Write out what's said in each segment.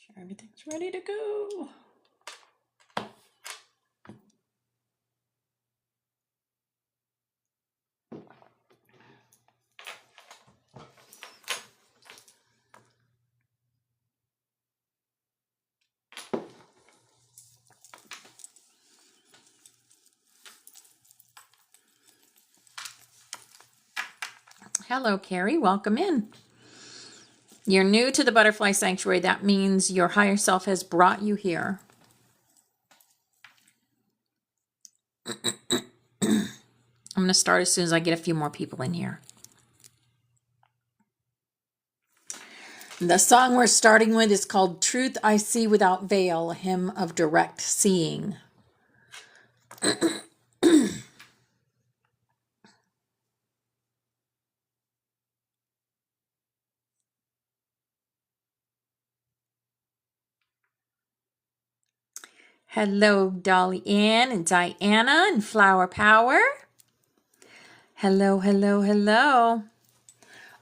Sure everything's ready to go. Hello, Carrie. Welcome in. You're new to the Butterfly Sanctuary. That means your higher self has brought you here. I'm going to start as soon as I get a few more people in here. The song we're starting with is called Truth I See Without Veil, a hymn of direct seeing. Hello, Dolly Ann and Diana and Flower Power. Hello, hello, hello.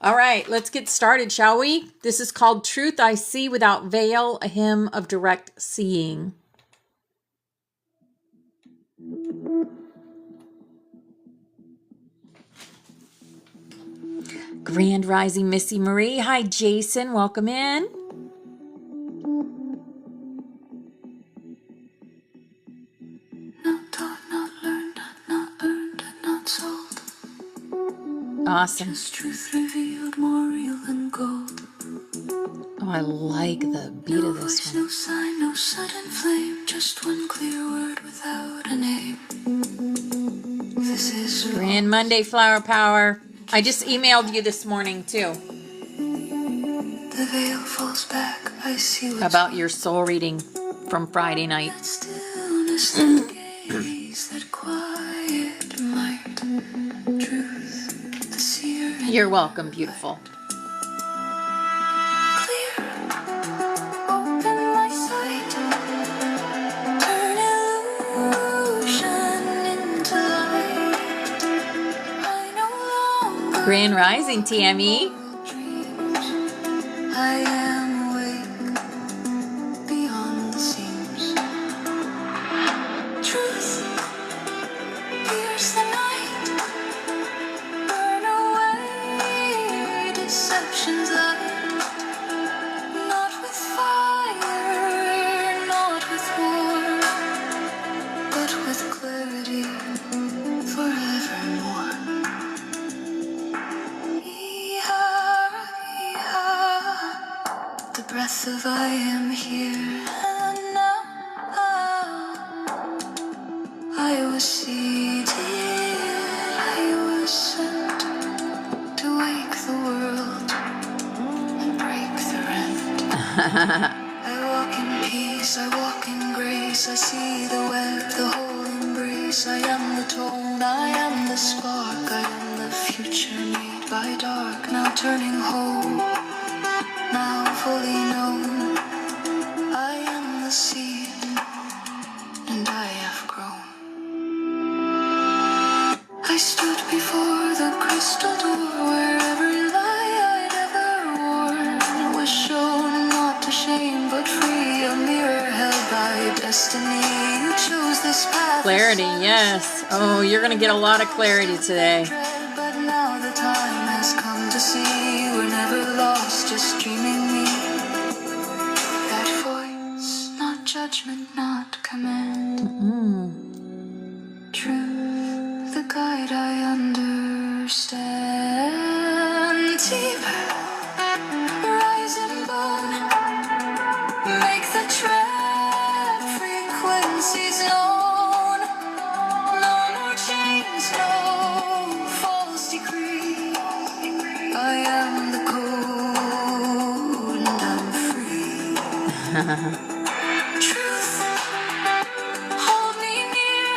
All right, let's get started, shall we? This is called Truth I See Without Veil, a hymn of direct seeing. Grand Rising Missy Marie. Hi, Jason. Welcome in. Not taught, not learned, not earned, not sold. Awesome. Just truth revealed, more real than gold. Oh, I like the beat of this one. No sign, no sudden flame. Just one clear word without a name. This is Grand Monday, Flower Power. I just emailed you this morning, too. The veil falls back. I see about your soul reading from Friday night. That stillness, that gaze, that quiet might. Truth, the seer. You're welcome, beautiful. Clear, open my sight. Turn illusion into light. I no longer Grand Rising, TME. I am awake beyond the seams. Truth, pierce the night. Burn away deception's light. Not with fire, not with war, but with clarity forevermore. The breath of I am here, and now I was seated, I was sent to wake the world and break the rent. I walk in peace, I walk in grace, I see the web, the whole embrace. I am the tone, I am the spark, I am the future made by dark, now turning home. Now fully known, I am the seed, and I have grown. I stood before the crystal door where every lie I'd ever worn was shown, not to shame but free, a mirror held by destiny. You chose this path. Clarity, yes. Oh, you're going to get a lot of clarity today. But now the time has come to see you were never lost, just dreaming me. That voice, not judgment, not command. Truth, the guide I understand. Deep, rise and burn. Make the trap frequencies known. No more chains, no false decree. I am the code and I'm free. Truth, hold me near.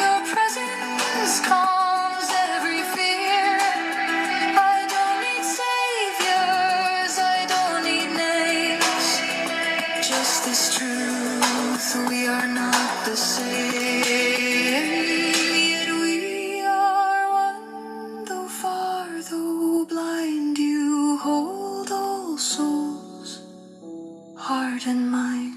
Your presence calms every fear. I don't need saviors, I don't need names. Just this truth, we are not the same. Yet we are one, though far, though blind. You hold all souls heart and mind.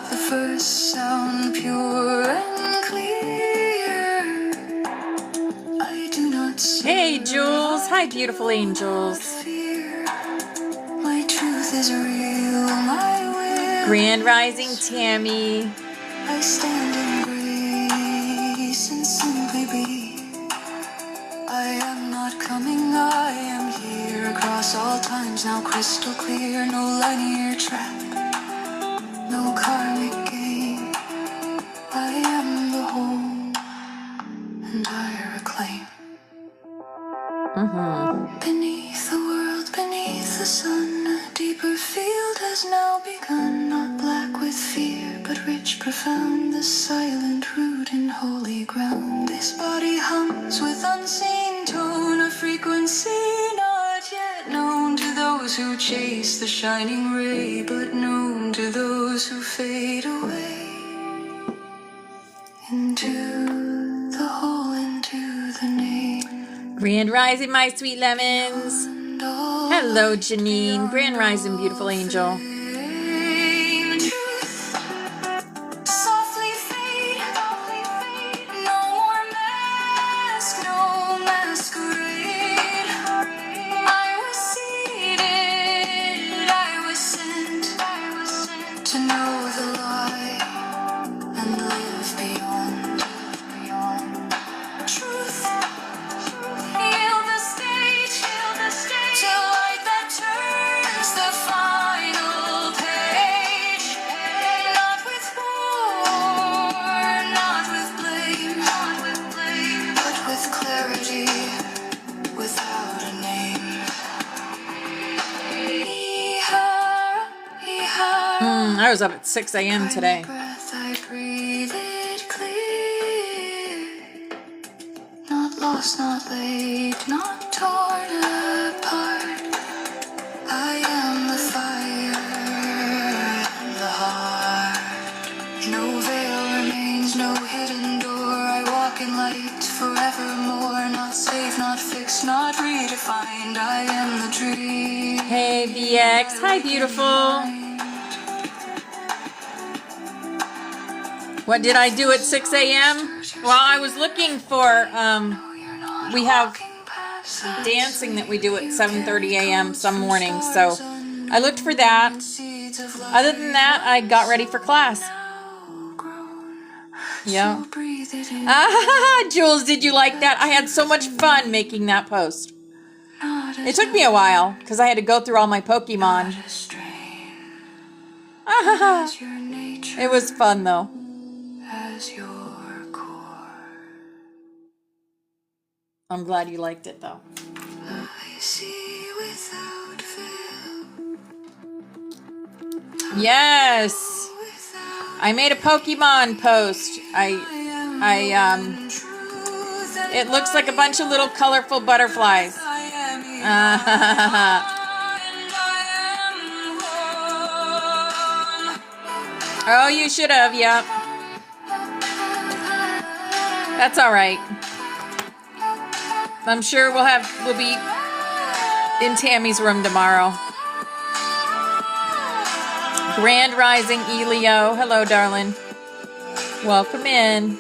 The first sound pure and clear. I do not Hey, Jules. Hi, beautiful angels. fear. My truth is real, my will. Grand Rising, Tammy. I stand in grace and simply be. I am not coming, I am here. Across all times now crystal clear. No linear trap, no karmic game. I am the whole, and I reclaim. Beneath the world, beneath the sun, a deeper field has now begun. Not black with fear, but rich, profound. The silent root in holy ground. This body hums with unseen tone, a frequency not yet known to those who chase the shining ray, but known to those who fade away. Into the hole, into the name. Grand Rising, my sweet lemons. Hello, Janine. Grand Rising, beautiful angel. Softly fade, no more mask, no masquerade. I was seated, I was sent to know the lie and live beyond. Truth, yield the stage to light that turns the final page. Not with war, not with blame, but with clarity, without a name. I was up at 6 a.m. today. Breath, I breathe it clear. Not lost, not laid, not torn apart. I am the fire and the heart. No veil remains, no hidden door. I walk in light forevermore. Not safe, not fixed, not redefined. I am the dream. Hey, VX. Hi, beautiful. What did I do at 6 a.m.? Well, I was looking for, we have dancing that we do at 7:30 a.m. some mornings, so I looked for that. Other than that, I got ready for class. Yeah. Jules, did you like that? I had so much fun making that post. It took me a while, because I had to go through all my Pokemon. It was fun, though. As your core. I'm glad you liked it, though. I see without veil. Yes. I made a Pokemon post. It looks like a bunch of little colorful butterflies. Oh, you should have, yep. That's all right. I'm sure we'll be in Tammy's room tomorrow. Grand Rising, Elio. Hello, darling. Welcome in.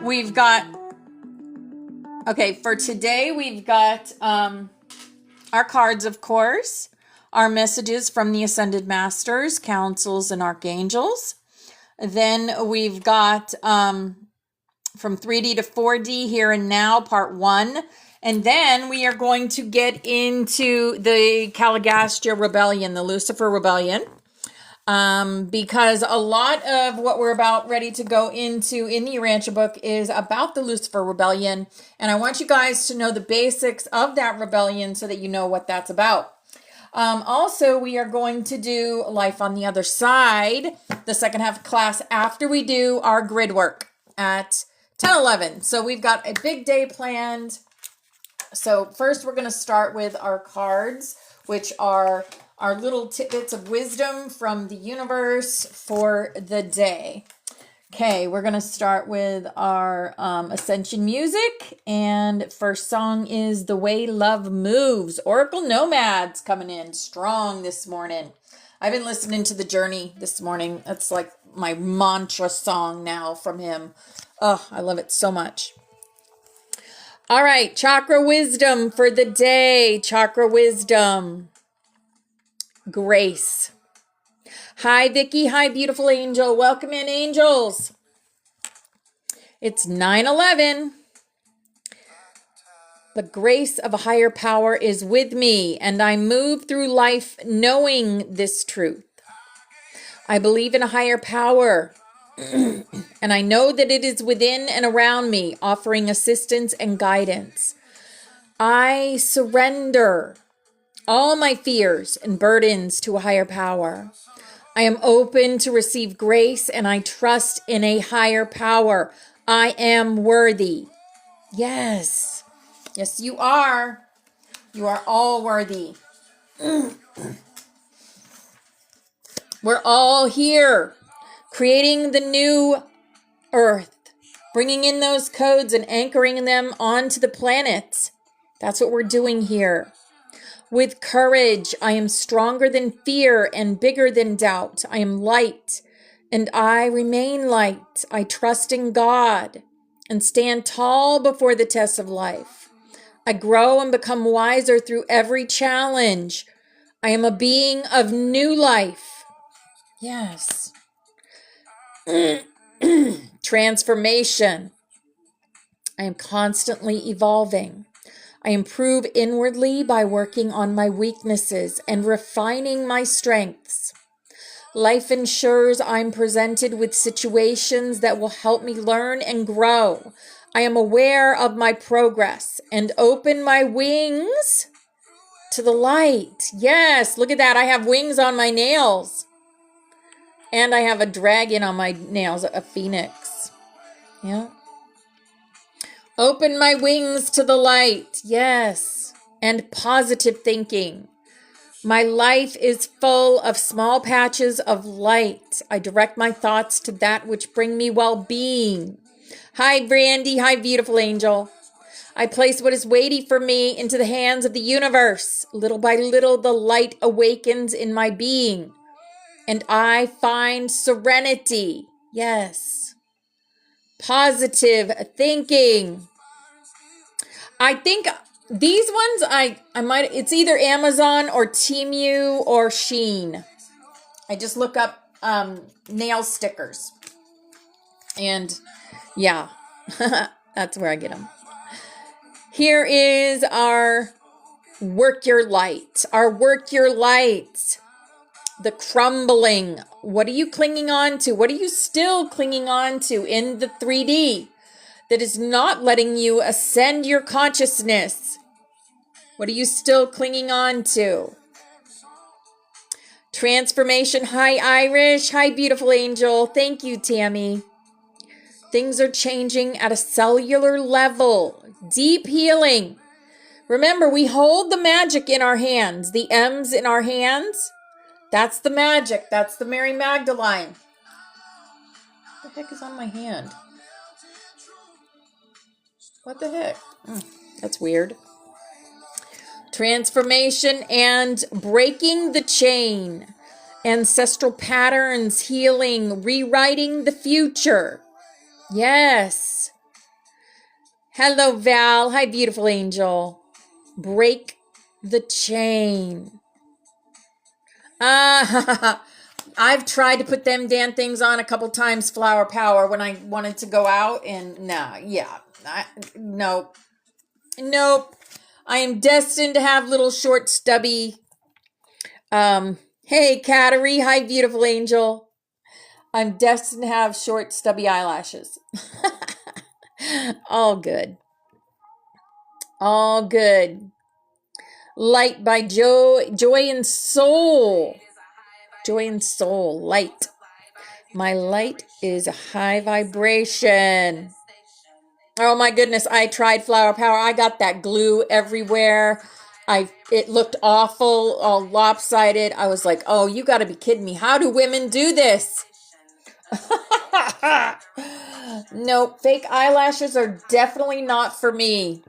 We've got, okay, for today we've got our cards, of course, our messages from the Ascended Masters, Councils, and Archangels. Then we've got from 3D to 4D, Here and Now, Part 1. And then we are going to get into the Caligastia Rebellion, the Lucifer Rebellion. Because a lot of what we're about ready to go into in the Urantia book is about the Lucifer Rebellion. And I want you guys to know the basics of that rebellion so that you know what that's about. Also, we are going to do Life on the Other Side, the second half of class, after we do our grid work at 10:11. So we've got a big day planned. So first we're going to start with our cards, which are our little tidbits of wisdom from the universe for the day. Okay, we're going to start with our Ascension music. And first song is The Way Love Moves. Oracle Nomads coming in strong this morning. I've been listening to The Journey this morning. That's like my mantra song now from him. Oh, I love it so much. All right, chakra wisdom for the day. Chakra wisdom. Grace. Hi, Vicky. Hi, beautiful angel. Welcome in, angels. It's 9/11. The grace of a higher power is with me, and I move through life knowing this truth. I believe in a higher power, and I know that it is within and around me, offering assistance and guidance. I surrender all my fears and burdens to a higher power. I am open to receive grace, and I trust in a higher power. I am worthy. Yes. Yes, you are. You are all worthy. We're all here, creating the new earth, bringing in those codes and anchoring them onto the planet. That's what we're doing here. With courage, I am stronger than fear and bigger than doubt. I am light, and I remain light. I trust in God and stand tall before the tests of life. I grow and become wiser through every challenge. I am a being of new life. Yes. Transformation. I am constantly evolving. I improve inwardly by working on my weaknesses and refining my strengths. Life ensures I'm presented with situations that will help me learn and grow. I am aware of my progress and open my wings to the light. Yes, look at that. I have wings on my nails. And I have a dragon on my nails, a phoenix. Yeah. Open my wings to the light. Yes. And positive thinking. My life is full of small patches of light. I direct my thoughts to that which bring me well-being. Hi, Brandy. Hi, beautiful angel. I place what is weighty for me into the hands of the universe. Little by little, the light awakens in my being, and I find serenity. Yes. Positive thinking. I think these ones, I might, it's either Amazon or Temu or Shein. I just look up nail stickers. And yeah, that's where I get them. Here is our work your light. Our work your light. The crumbling. What are you clinging on to? What are you still clinging on to in the 3D that is not letting you ascend your consciousness? What are you still clinging on to? Transformation. Hi, Irish. Hi, beautiful angel. Thank you, Tammy. Things are changing at a cellular level. Deep healing. Remember, we hold the magic in our hands. The M's in our hands. That's the magic. That's the Mary Magdalene. What the heck is on my hand? What the heck? That's weird. Transformation and breaking the chain. Ancestral patterns, healing, rewriting the future. Yes. Hello, Val. Hi, beautiful angel. Break the chain. I've tried to put them damn things on a couple times, Flower Power, when I wanted to go out, and nope. I am destined to have little short stubby, hey, Cattery, hi, beautiful angel. I'm destined to have short stubby eyelashes. All good. All good. Light by Joy and Soul. Joy and Soul, light. My light is a high vibration. Oh my goodness, I tried Flower Power. I got that glue everywhere. It looked awful, all lopsided. I was like, oh, you got to be kidding me. How do women do this? Nope, fake eyelashes are definitely not for me.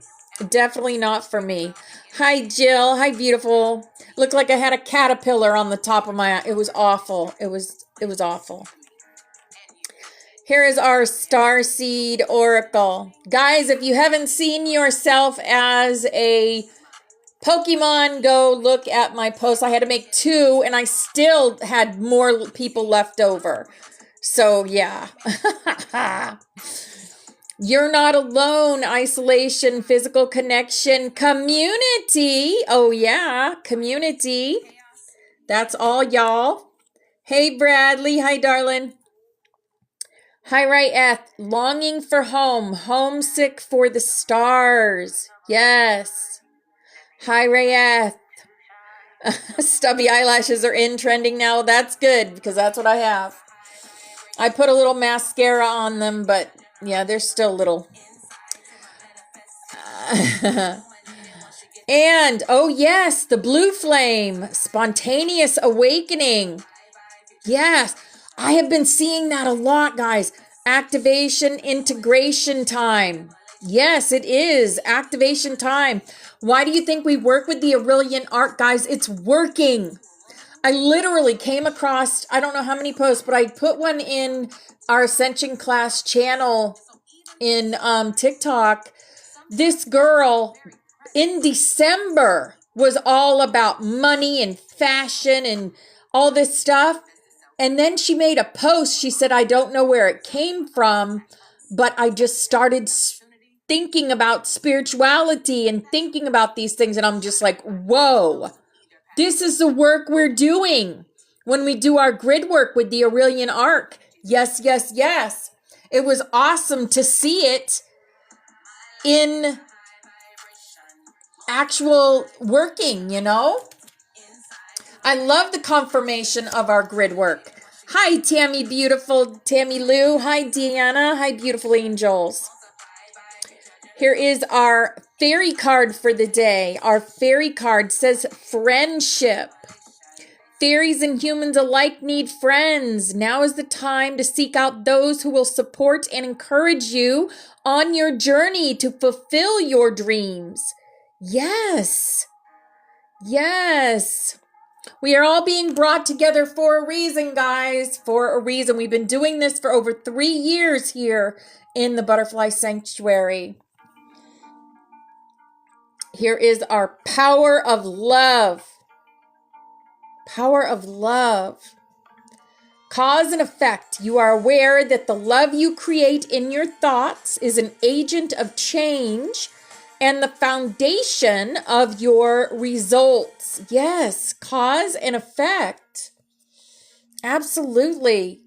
Definitely not for me. Hi, Jill. Hi, beautiful. Looked like I had a caterpillar on the top of my eye. It was awful. It was awful. Here is our Starseed Oracle. Guys, if you haven't seen yourself as a Pokemon, go look at my post. I had to make 2 and I still had more people left over. So yeah. You're not alone. Isolation, physical connection, community. Oh yeah, community. That's all, y'all. Hey, Bradley. Hi, darling. Hi, Rayeth. Longing for home. Homesick for the stars. Yes. Hi, Rayeth. Stubby eyelashes are in trending now. That's good because that's what I have. I put a little mascara on them, but yeah, they're still little. And, oh yes, the blue flame. Spontaneous awakening. Yes. I have been seeing that a lot, guys. Activation, integration time. Yes, it is. Activation time. Why do you think we work with the Aurelian Arc, guys? It's working. I literally came across, I don't know how many posts, but I put one in our Ascension+Class channel in TikTok. This girl in December was all about money and fashion and all this stuff. And then she made a post. She said, I don't know where it came from, but I just started thinking about spirituality and thinking about these things. And I'm just like, whoa, this is the work we're doing when we do our grid work with the Aurelian Arc. Yes, yes, yes. It was awesome to see it in actual working, you know? I love the confirmation of our grid work. Hi, Tammy, beautiful Tammy Lou. Hi, Deanna. Hi, beautiful angels. Here is our fairy card for the day. Our fairy card says friendship. Fairies and humans alike need friends. Now is the time to seek out those who will support and encourage you on your journey to fulfill your dreams. Yes. Yes. We are all being brought together for a reason, guys. For a reason. We've been doing this for over 3 years here in the Butterfly Sanctuary. Here is our power of love. Power of love. Cause and effect. You are aware that the love you create in your thoughts is an agent of change and the foundation of your results. Yes, cause and effect. Absolutely.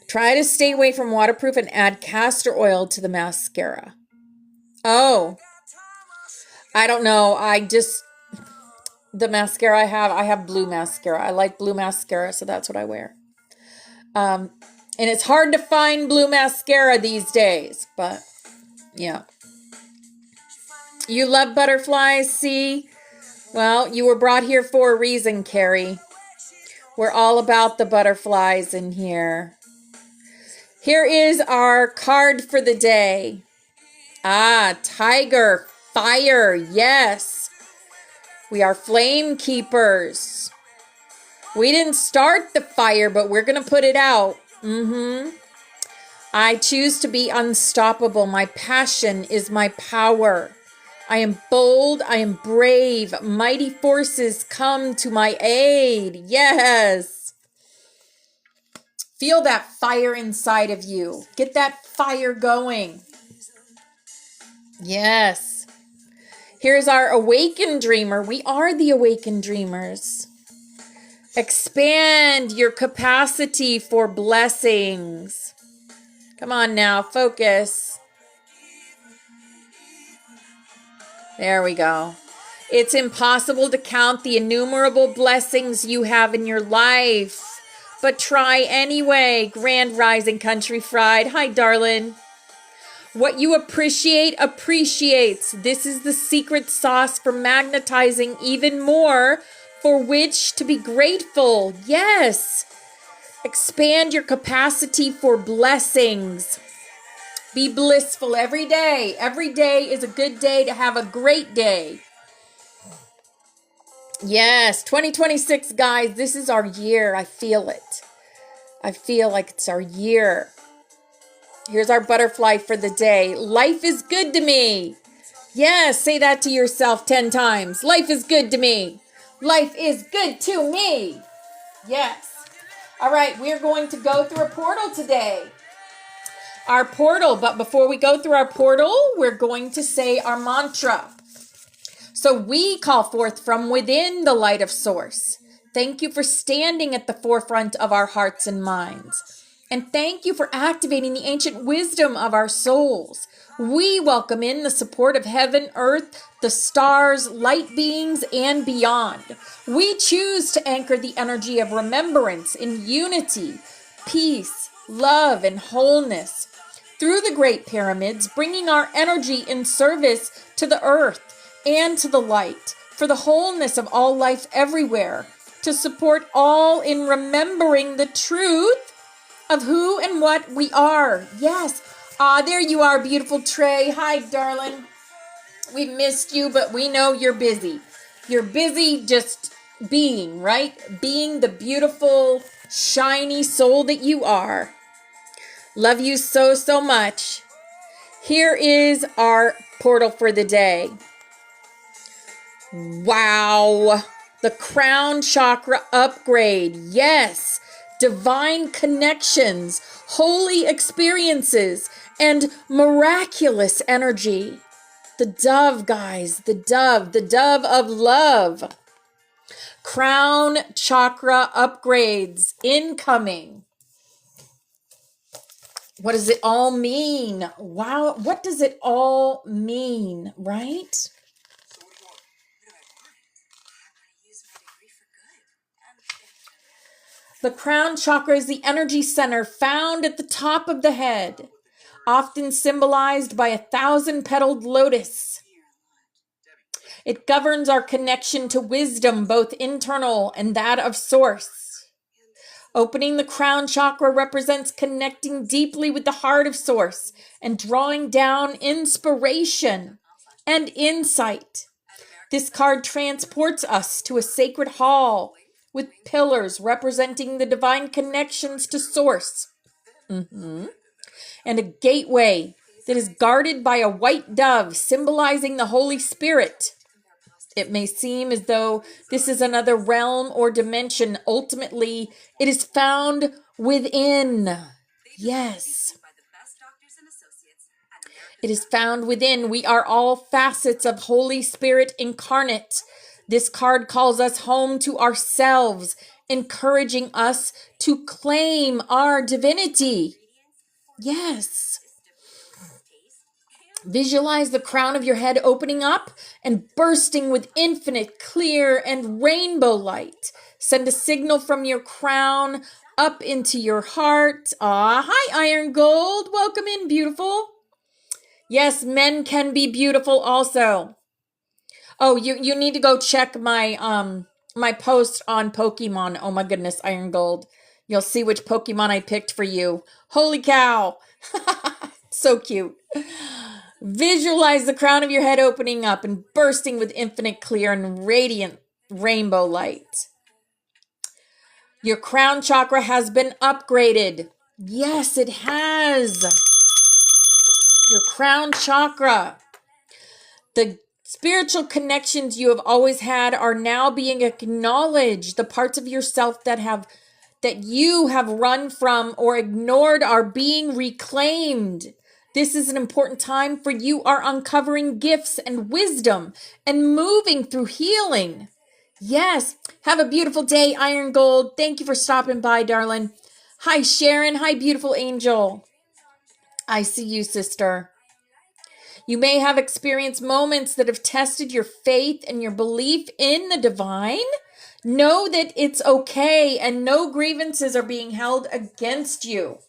Try to stay away from waterproof and add castor oil to the mascara. Oh, I don't know. The mascara I have blue mascara. I like blue mascara, so that's what I wear. And it's hard to find blue mascara these days, but yeah. You love butterflies, see? Well, you were brought here for a reason, Carrie. We're all about the butterflies in here. Here is our card for the day. Tiger, fire, yes. We are flame keepers. We didn't start the fire, but we're going to put it out. I choose to be unstoppable. My passion is my power. I am bold. I am brave. Mighty forces come to my aid. Yes. Feel that fire inside of you. Get that fire going. Yes. Here's our awakened dreamer. We are the awakened dreamers. Expand your capacity for blessings. Come on now, focus. There we go. It's impossible to count the innumerable blessings you have in your life, but try anyway. Grand Rising Country Fried. Hi, darling. What you appreciate appreciates. This is the secret sauce for magnetizing even more for which to be grateful. Yes. Expand your capacity for blessings. Be blissful every day. Every day is a good day to have a great day. Yes, 2026, guys, this is our year. I feel it. I feel like it's our year. Here's our butterfly for the day. Life is good to me. Yes, say that to yourself 10 times. Life is good to me. Life is good to me. Yes. All right, we're going to go through a portal today. Our portal, but before we go through our portal, we're going to say our mantra. So we call forth from within the light of Source. Thank you for standing at the forefront of our hearts and minds. And thank you for activating the ancient wisdom of our souls. We welcome in the support of heaven, earth, the stars, light beings, and beyond. We choose to anchor the energy of remembrance in unity, peace, love, and wholeness through the Great Pyramids, bringing our energy in service to the earth and to the light, for the wholeness of all life everywhere, to support all in remembering the truth of who and what we are. Yes. There you are, beautiful Trey. Hi, darling. We missed you, but we know you're busy. You're busy just being, right? Being the beautiful, shiny soul that you are. Love you so, so much. Here is our portal for the day. Wow. The crown chakra upgrade. Yes. Divine connections, holy experiences, and miraculous energy. The dove, guys, the dove of love. Crown chakra upgrades incoming. What does it all mean? Wow, what does it all mean, right? The crown chakra is the energy center found at the top of the head, often symbolized by a 1,000-petaled lotus. It governs our connection to wisdom, both internal and that of Source. Opening the crown chakra represents connecting deeply with the heart of Source and drawing down inspiration and insight. This card transports us to a sacred hall with pillars representing the divine connections to Source. And a gateway that is guarded by a white dove symbolizing the Holy Spirit. It may seem as though this is another realm or dimension. Ultimately, it is found within. Yes. It is found within. We are all facets of Holy Spirit incarnate. This card calls us home to ourselves, encouraging us to claim our divinity. Yes. Visualize the crown of your head opening up and bursting with infinite, clear, and rainbow light. Send a signal from your crown up into your heart. Hi, Iron Gold. Welcome in, beautiful. Yes, men can be beautiful also. Oh, you need to go check my my post on Pokemon. Oh my goodness, Iron Gold. You'll see which Pokemon I picked for you. Holy cow. So cute. Visualize the crown of your head opening up and bursting with infinite, clear, and radiant rainbow light. Your crown chakra has been upgraded. Yes, it has. Your crown chakra. The spiritual connections you have always had are now being acknowledged. The parts of yourself that you have run from or ignored are being reclaimed. This is an important time for you are uncovering gifts and wisdom and moving through healing. Yes. Have a beautiful day, Iron Gold. Thank you for stopping by, darling. Hi, Sharon. Hi, beautiful angel. I see you, sister. You may have experienced moments that have tested your faith and your belief in the divine. Know that it's okay and no grievances are being held against you.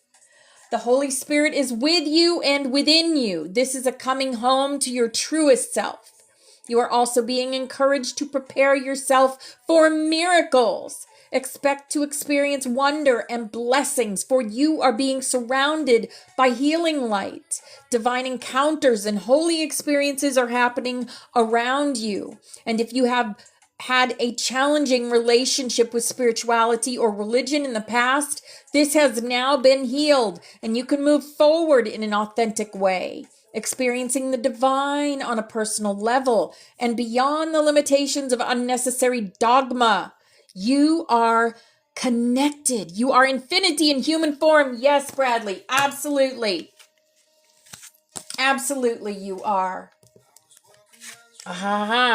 The Holy Spirit is with you and within you. This is a coming home to your truest self. You are also being encouraged to prepare yourself for miracles. Expect to experience wonder and blessings, for you are being surrounded by healing light. Divine encounters and holy experiences are happening around you. And if you have had a challenging relationship with spirituality or religion in the past, this has now been healed, and you can move forward in an authentic way, experiencing the divine on a personal level and beyond the limitations of unnecessary dogma. You are connected. You are infinity in human form. Yes, Bradley, absolutely. Absolutely, you are.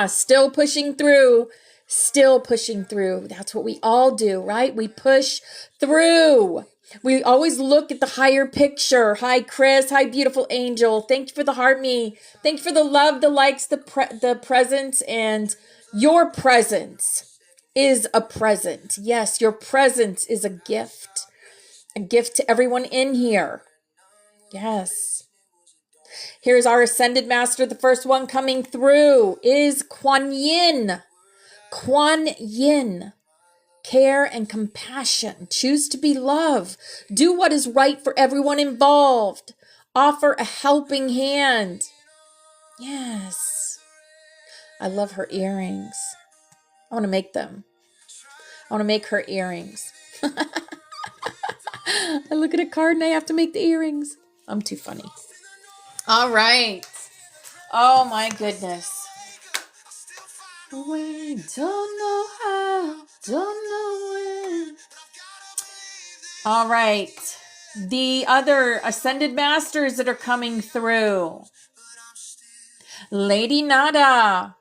Still pushing through. Still pushing through. That's what we all do, right? We push through. We always look at the higher picture. Hi, Chris. Hi, beautiful angel. Thank you for the heart me. Thank you for the love, the likes, the presence, and your presence is a present. Yes, your presence is a gift to everyone in here. Yes. Here's our Ascended Master. The first one coming through is Kuan Yin. Kuan Yin. Care and compassion. Choose to be love. Do what is right for everyone involved. Offer a helping hand. Yes. I love her earrings. I want to make them. I want to make her earrings. I look at a card and I have to make the earrings. I'm too funny. All right. Oh my goodness. We don't know how, don't know when. All right. The other Ascended Masters that are coming through. Lady Nada.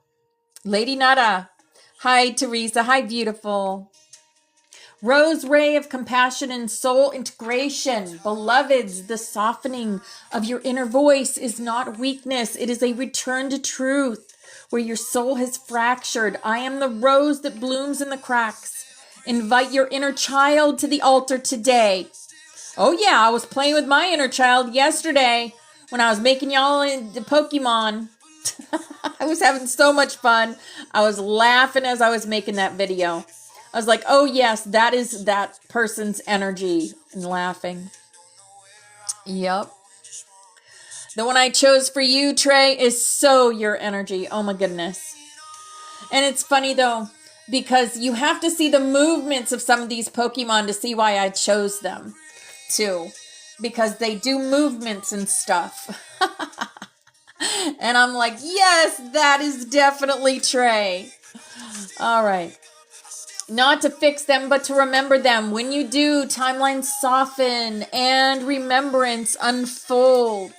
Lady Nada. Hi, Teresa. Hi, beautiful. Rose ray of compassion and soul integration. Beloveds, the softening of your inner voice is not weakness. It is a return to truth where your soul has fractured. I am the rose that blooms in the cracks. Invite your inner child to the altar today. Oh yeah, I was playing with my inner child yesterday when I was making y'all into Pokemon. I was having so much fun. I was laughing as I was making that video. I was like, oh yes, that is that person's energy, and laughing. Yep. The one I chose for you, Trey, is so your energy. Oh my goodness. And it's funny though, because you have to see the movements of some of these Pokemon to see why I chose them too. Because they do movements and stuff. And I'm like, yes, that is definitely Trey. All right. Not to fix them, but to remember them. When you do, timelines soften and remembrance unfolds.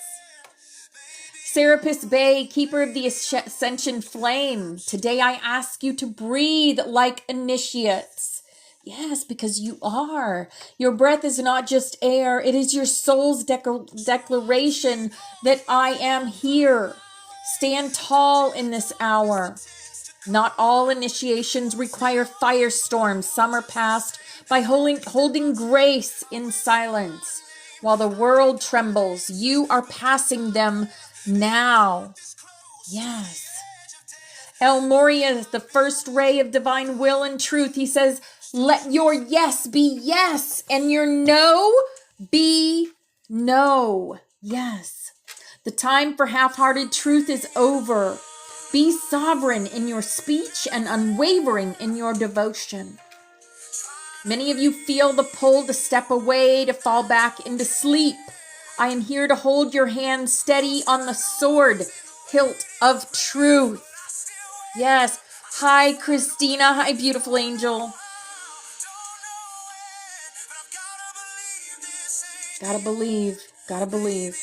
Serapis Bay, keeper of the Ascension flame. Today I ask you to breathe like initiates. Yes, because you are. Your breath is not just air. It is your soul's declaration that I am here. Stand tall in this hour. Not all initiations require firestorms. Some are passed by holding grace in silence. While the world trembles, you are passing them now. Yes. El Moria, the first ray of divine will and truth. He says, let your yes be yes and your no be no. Yes. The time for half-hearted truth is over. Be sovereign in your speech and unwavering in your devotion. Many of you feel the pull to step away, to fall back into sleep. I am here to hold your hand steady on the sword hilt of truth. Yes. Hi, Christina. Hi, beautiful angel. Gotta believe. Gotta believe.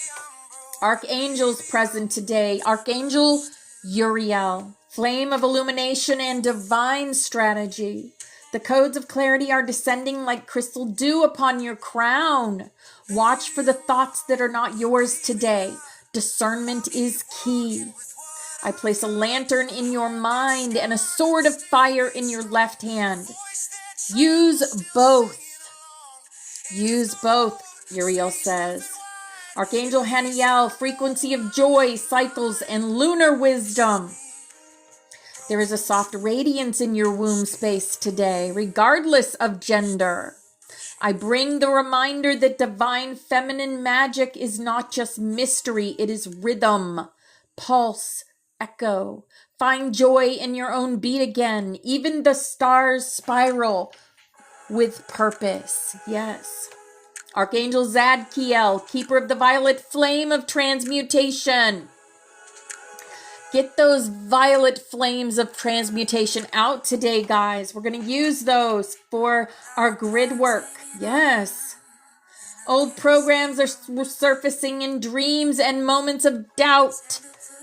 Archangels present today. Archangel Uriel, flame of illumination and divine strategy. The codes of clarity are descending like crystal dew upon your crown. Watch for the thoughts that are not yours today. Discernment is key. I place a lantern in your mind and a sword of fire in your left hand. Use both. Use both, Uriel says. Archangel Haniel, frequency of joy, cycles, and lunar wisdom. There is a soft radiance in your womb space today, regardless of gender. I bring the reminder that divine feminine magic is not just mystery, it is rhythm, pulse, echo. Find joy in your own beat again. Even the stars spiral with purpose. Yes. Archangel Zadkiel, keeper of the violet flame of transmutation. Get those violet flames of transmutation out today, guys. We're going to use those for our grid work. Yes. Old programs are surfacing in dreams and moments of doubt.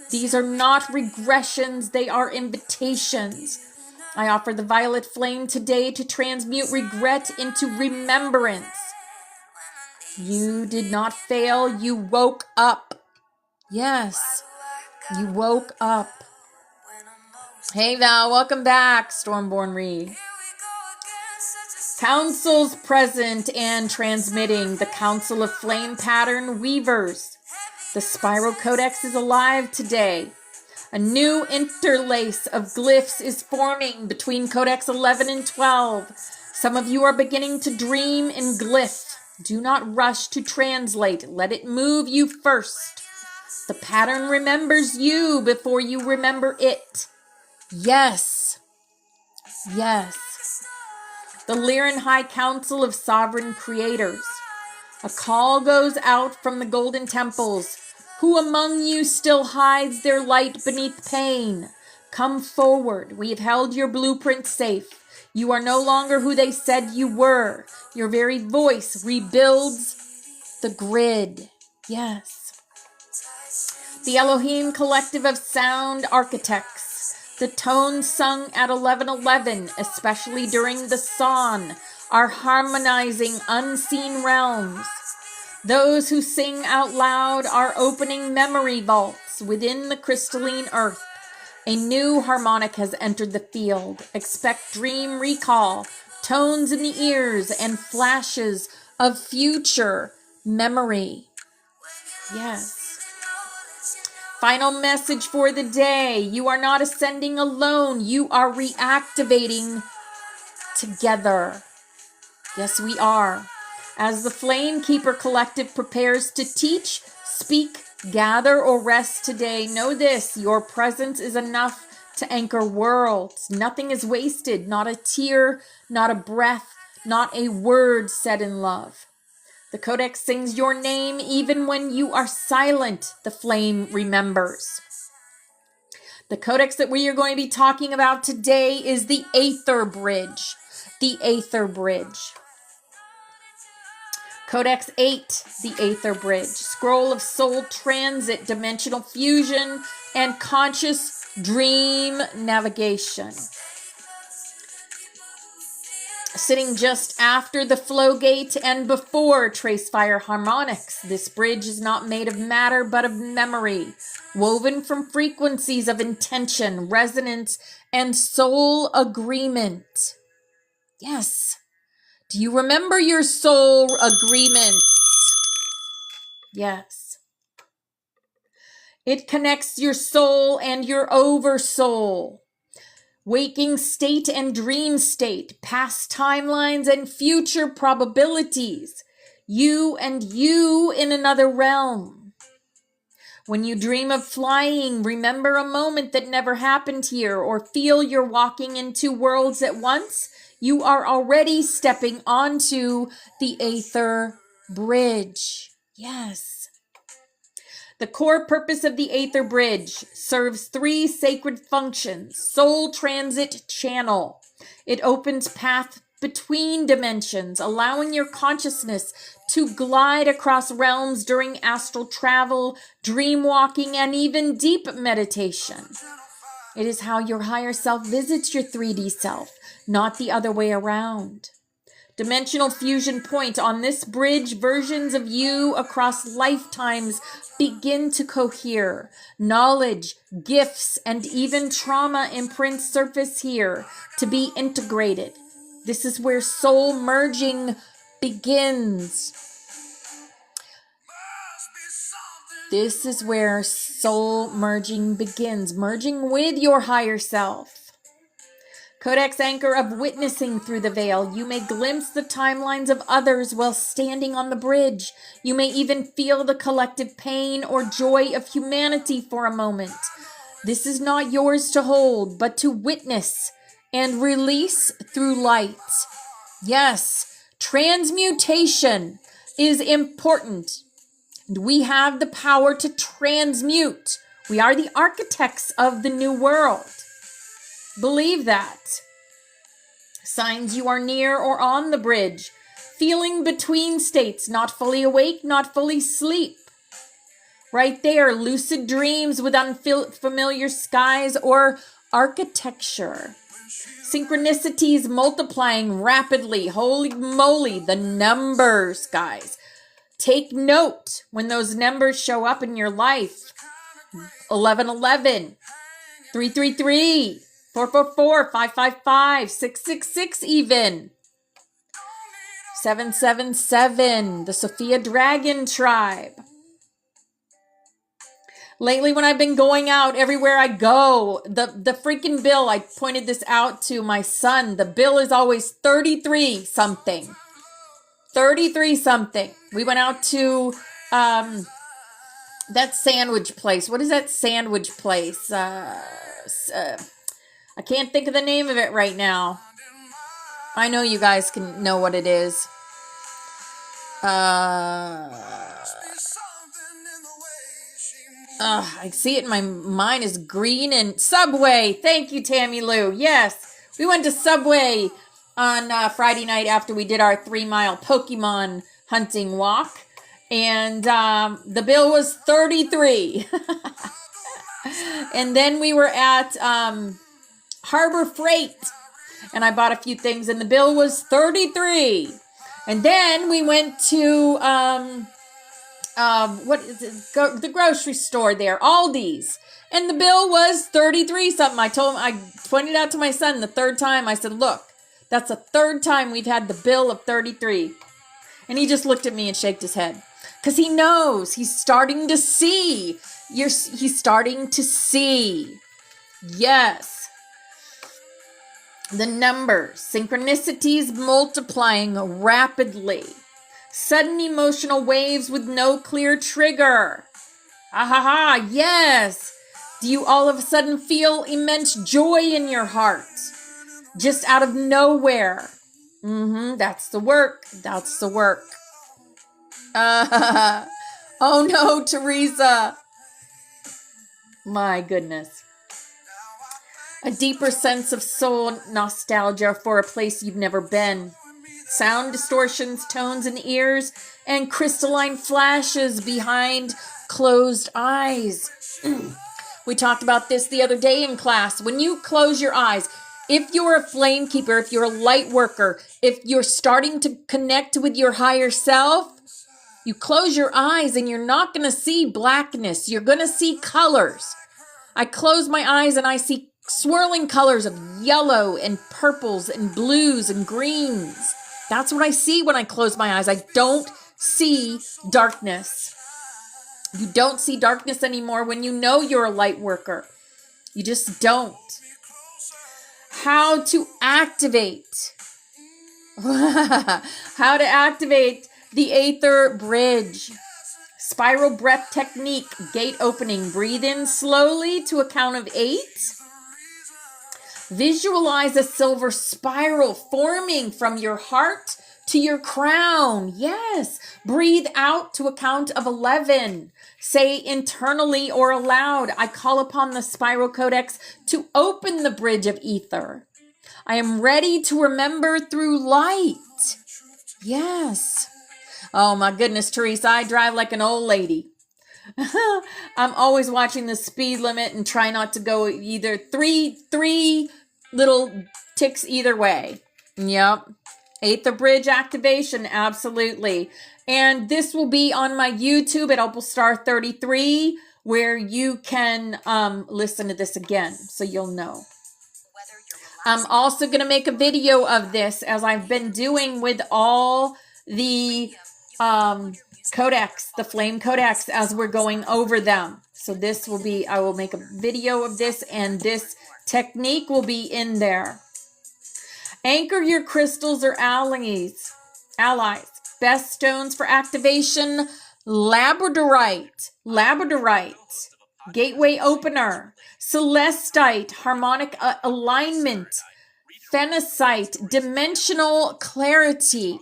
These are not regressions. They are invitations. I offer the violet flame today to transmute regret into remembrance. You did not fail. You woke up. Yes. You woke up. Hey Val, welcome back, Stormborn Reed. Councils present and transmitting. The Council of Flame Pattern Weavers. The Spiral Codex is alive today. A new interlace of glyphs is forming between Codex 11 and 12. Some of you are beginning to dream in glyph. Do not rush to translate. Let it move you first. The pattern remembers you before you remember it. Yes. Yes. The Lyran High Council of Sovereign Creators. A call goes out from the Golden Temples. Who among you still hides their light beneath pain? Come forward. We have held your blueprint safe. You are no longer who they said you were. Your very voice rebuilds the grid. Yes. The Elohim Collective of Sound Architects. The tones sung at 11:11, especially during the Son, are harmonizing unseen realms. Those who sing out loud are opening memory vaults within the crystalline earth. A new harmonic has entered the field. Expect dream recall, tones in the ears, and flashes of future memory. Yes. Final message for the day. You are not ascending alone. You are reactivating together. Yes, we are. As the Flame Keeper Collective prepares to teach, speak, gather, or rest today, know this: your presence is enough to anchor worlds. Nothing is wasted. Not a tear, not a breath, not a word said in love. The Codex sings your name even when you are silent. The flame remembers. The Codex that we are going to be talking about today is the Aether Bridge. The Aether Bridge. Codex 8, the Aether Bridge. Scroll of Soul Transit, Dimensional Fusion, and Conscious Dream Navigation. Sitting just after the flow gate and before Tracefire Harmonics, this bridge is not made of matter but of memory, woven from frequencies of intention, resonance, and soul agreement. Yes. Do you remember your soul agreements? Yes. It connects your soul and your oversoul. Waking state and dream state, past timelines and future probabilities. You and you in another realm. When you dream of flying, remember a moment that never happened here, or feel you're walking in two worlds at once. You are already stepping onto the Aether Bridge. Yes. The core purpose of the Aether Bridge serves 3 sacred functions. Soul Transit Channel. It opens path between dimensions, allowing your consciousness to glide across realms during astral travel, dream walking, and even deep meditation. It is how your higher self visits your 3D self, not the other way around. Dimensional fusion point. On this bridge, versions of you across lifetimes begin to cohere. Knowledge, gifts, and even trauma imprints surface here to be integrated. This is where soul merging begins. This is where soul merging begins, merging with your higher self. Codex anchor of witnessing through the veil. You may glimpse the timelines of others while standing on the bridge. You may even feel the collective pain or joy of humanity for a moment. This is not yours to hold, but to witness and release through light. Yes, transmutation is important. We have the power to transmute. We are the architects of the new world. Believe that. Signs you are near or on the bridge. Feeling between states, not fully awake, not fully asleep. Right there, lucid dreams with unfamiliar skies or architecture. Synchronicities multiplying rapidly. Holy moly, the numbers, guys. Take note when those numbers show up in your life. 1111, 333, 444, 555, 666 even. 777, the Sophia Dragon Tribe. Lately, when I've been going out everywhere I go, the freaking bill, I pointed this out to my son, the bill is always 33 something. 33 something. We went out to that sandwich place. What is that sandwich place? I can't think of the name of it right now. I know you guys can know what it is. I see it in my mind is green and Subway. Thank you, Tammy Lou. Yes, we went to Subway on Friday night after we did our 3-mile Pokemon hunting walk. And the bill was 33. And then we were at Harbor Freight. And I bought a few things and the bill was 33. And then we went to what is it? The grocery store there, Aldi's. And the bill was 33 something. I pointed out to my son the third time. I said, look, that's the third time we've had the bill of 33. And he just looked at me and shook his head. Because he knows. He's starting to see. He's starting to see. Yes. The numbers. Synchronicities multiplying rapidly. Sudden emotional waves with no clear trigger. Ah, yes. Do you all of a sudden feel immense joy in your heart? Just out of nowhere. That's the work. That's the work. Oh no, Teresa. My goodness. A deeper sense of soul nostalgia for a place you've never been. Sound distortions, tones in the ears, and crystalline flashes behind closed eyes. We talked about this the other day in class. When you close your eyes, if you're a flame keeper, if you're a light worker, if you're starting to connect with your higher self, you close your eyes and you're not going to see blackness. You're going to see colors. I close my eyes and I see swirling colors of yellow and purples and blues and greens. That's what I see when I close my eyes. I don't see darkness. You don't see darkness anymore when you know you're a light worker. You just don't. How to activate. How to activate the Aether Bridge. Spiral breath technique. Gate opening. Breathe in slowly to a count of 8. Visualize a silver spiral forming from your heart to your crown. Yes. Breathe out to a count of 11. Say internally or aloud, I call upon the Spiral Codex to open the bridge of ether. I am ready to remember through light. Yes. Oh my goodness, Teresa, I drive like an old lady. I'm always watching the speed limit and try not to go either three little ticks either way. Yep. Aether Bridge activation, absolutely. And this will be on my YouTube at Opalstar 33, where you can listen to this again, so you'll know. I'm also going to make a video of this, as I've been doing with all the codex, the flame codex, as we're going over them. So this will be, I will make a video of this, and this technique will be in there. Anchor your crystals or allies. Best stones for activation: labradorite, gateway opener, celestite, harmonic alignment, phenacite, dimensional clarity.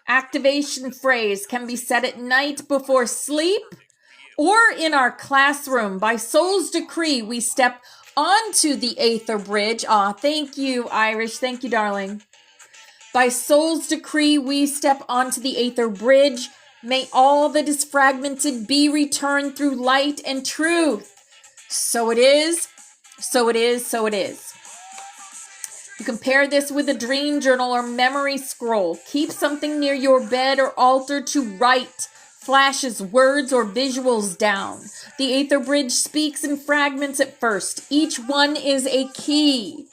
Activation phrase can be said at night before sleep or in our classroom. By soul's decree, we step onto the Aether Bridge. Aw, thank you, Irish. Thank you, darling. By soul's decree, we step onto the Aether Bridge. May all that is fragmented be returned through light and truth. So it is, so it is, so it is. You can pair this with a dream journal or memory scroll. Keep something near your bed or altar to write flashes, words, or visuals down. The Aether Bridge speaks in fragments at first. Each one is a key.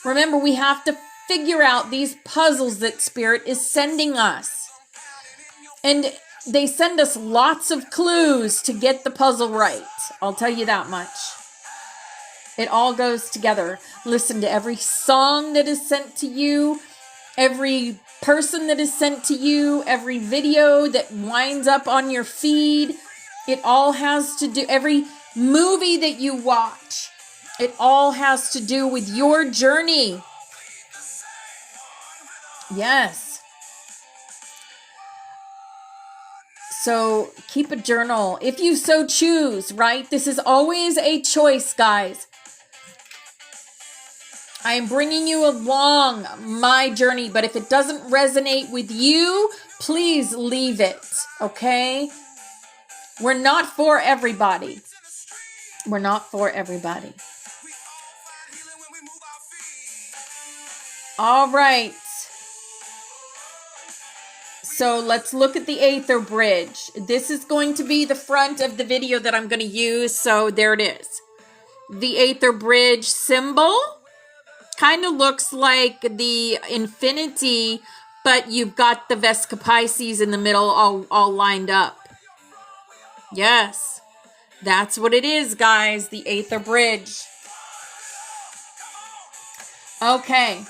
Remember, we have to figure out these puzzles that Spirit is sending us. And they send us lots of clues to get the puzzle right. I'll tell you that much. It all goes together. Listen to every song that is sent to you, every person that is sent to you, every video that winds up on your feed. It all has to do, every movie that you watch, it all has to do with your journey. Yes. So keep a journal if you so choose, right? This is always a choice, guys. I am bringing you along my journey, but if it doesn't resonate with you, please leave it, okay? We're not for everybody. We're not for everybody. All right. So let's look at the Aether Bridge. This is going to be the front of the video that I'm going to use. So there it is. The Aether Bridge symbol kind of looks like the infinity, but you've got the Vesca Pisces in the middle all lined up. Yes, that's what it is, guys. The Aether Bridge. Okay.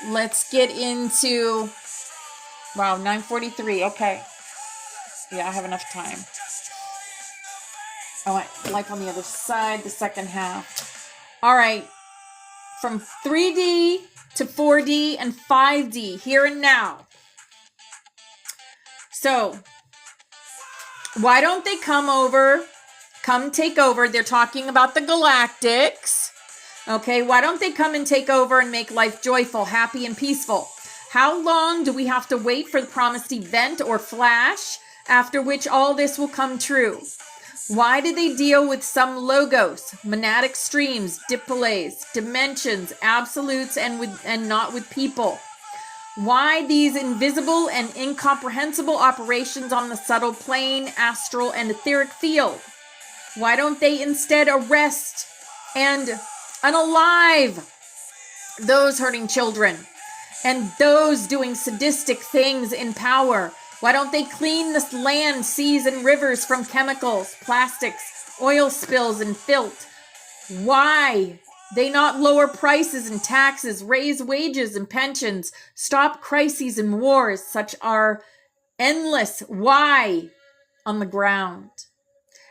Let's get into... Wow, 9:43. Okay. Yeah, I have enough time. I want life on the other side, the second half. All right. From 3D to 4D and 5D, here and now. So, why don't they come take over? They're talking about the galactics. Okay, why don't they come and take over and make life joyful, happy, and peaceful? How long do we have to wait for the promised event or flash, after which all this will come true? Why do they deal with some logos, monadic streams, dipoles, dimensions, absolutes, and not with people? Why these invisible and incomprehensible operations on the subtle plane, astral, and etheric field? Why don't they instead arrest and unalive those hurting children and those doing sadistic things in power? Why don't they clean this land, seas, and rivers from chemicals, plastics, oil spills, and filth? Why they not lower prices and taxes, raise wages and pensions, stop crises and wars, such are endless? Why on the ground?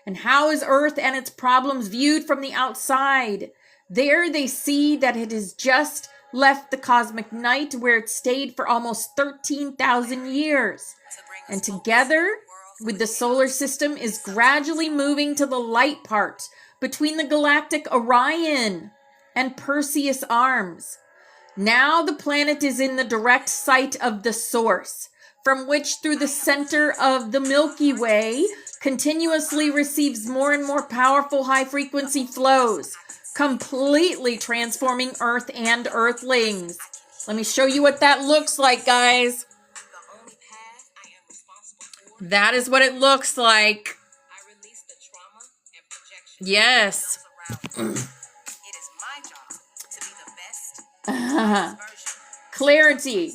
And how is Earth and its problems viewed from the outside? There they see that it has just left the cosmic night where it stayed for almost 13,000 years. And together with the solar system is gradually moving to the light part between the galactic Orion and Perseus arms. Now the planet is in the direct sight of the source, from which through the center of the Milky Way continuously receives more and more powerful high-frequency flows, completely transforming Earth and Earthlings. Let me show you what that looks like, guys. That is what it looks like. Yes. Clarity.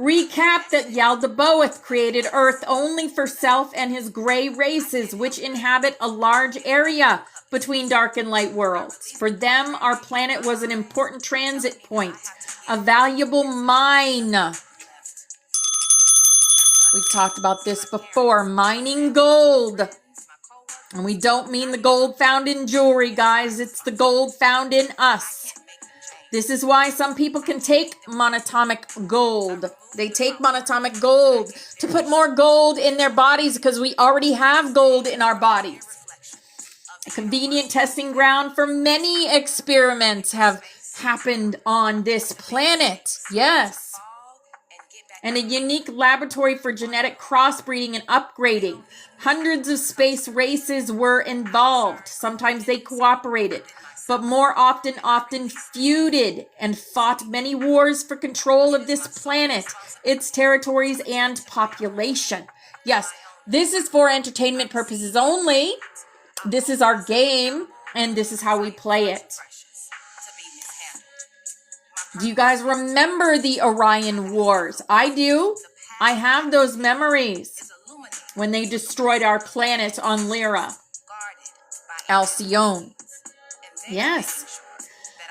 Recap that Yaldabaoth created Earth only for self and his gray races, which inhabit a large area between dark and light worlds. For them, our planet was an important transit point, a valuable mine. We've talked about this before, mining gold. And we don't mean the gold found in jewelry, guys. It's the gold found in us. This is why some people can take monatomic gold. They take monatomic gold to put more gold in their bodies because we already have gold in our bodies. A convenient testing ground for many experiments have happened on this planet. Yes. And a unique laboratory for genetic crossbreeding and upgrading. Hundreds of space races were involved. Sometimes they cooperated, but more often feuded and fought many wars for control of this planet, its territories, and population. Yes, this is for entertainment purposes only. This is our game, and this is how we play it. Do you guys remember the Orion Wars? I do. I have those memories when they destroyed our planet on Lyra, Alcyone. Yes.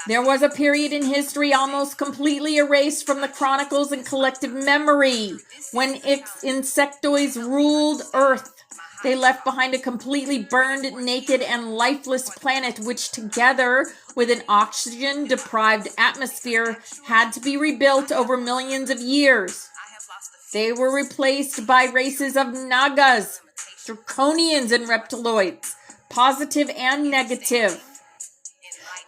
There was a period in history almost completely erased from the chronicles and collective memory when insectoids ruled Earth. They left behind a completely burned, naked, and lifeless planet, which together with an oxygen-deprived atmosphere had to be rebuilt over millions of years. They were replaced by races of Nagas, Draconians, and Reptiloids, positive and negative.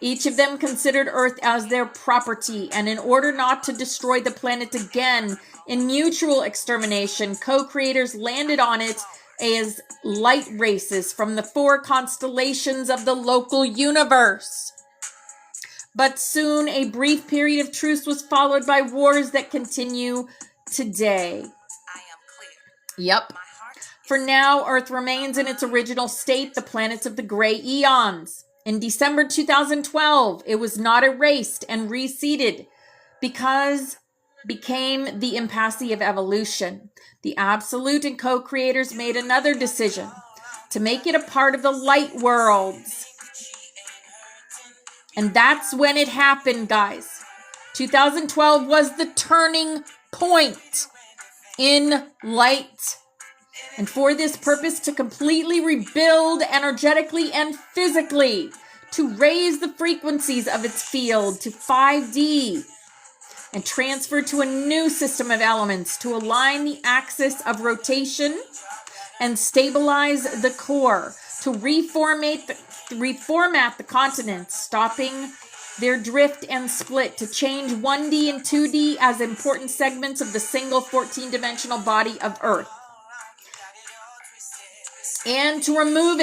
Each of them considered Earth as their property, and in order not to destroy the planet again in mutual extermination, co-creators landed on it as light races from the 4 constellations of the local universe. But soon a brief period of truce was followed by wars that continue today. Yep. For now, Earth remains in its original state, the planets of the gray eons. In December 2012, it was not erased and reseeded because became the impasse of evolution. The Absolute and co-creators made another decision to make it a part of the light worlds. And that's when it happened, guys. 2012 was the turning point in light. And for this purpose, to completely rebuild energetically and physically, to raise the frequencies of its field to 5D, and transfer to a new system of elements to align the axis of rotation and stabilize the core, to reformat the continents, stopping their drift and split, to change 1D and 2D as important segments of the single 14-dimensional body of Earth, and to remove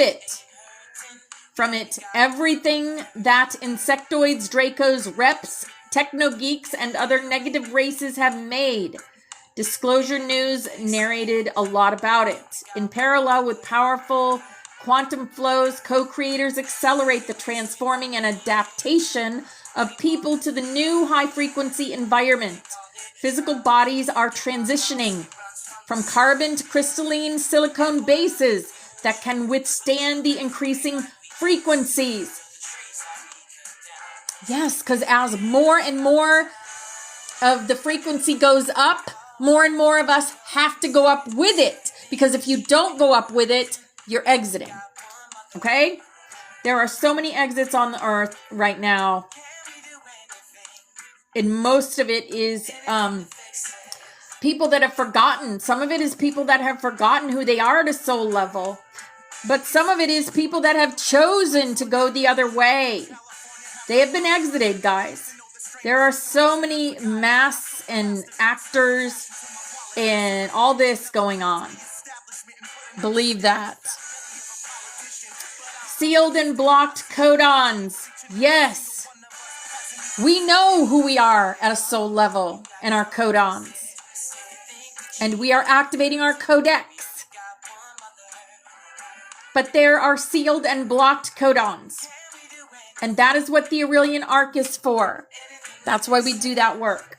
from it everything that insectoids, Dracos, Reps, Techno-geeks, and other negative races have made. Disclosure News narrated a lot about it. In parallel with powerful quantum flows, co-creators accelerate the transforming and adaptation of people to the new high-frequency environment. Physical bodies are transitioning from carbon to crystalline silicone bases that can withstand the increasing frequencies. Yes, because as more and more of the frequency goes up, more and more of us have to go up with it. Because if you don't go up with it, you're exiting. Okay? There are so many exits on the Earth right now. And most of it is people that have forgotten. Some of it is people that have forgotten who they are at a soul level. But some of it is people that have chosen to go the other way. They have been exited, guys. There are so many masks and actors and all this going on. Believe that. Sealed and blocked codons. Yes. We know who we are at a soul level and our codons. And we are activating our codex. But there are sealed and blocked codons. And that is what the Aurelian Arc is for. That's why we do that work.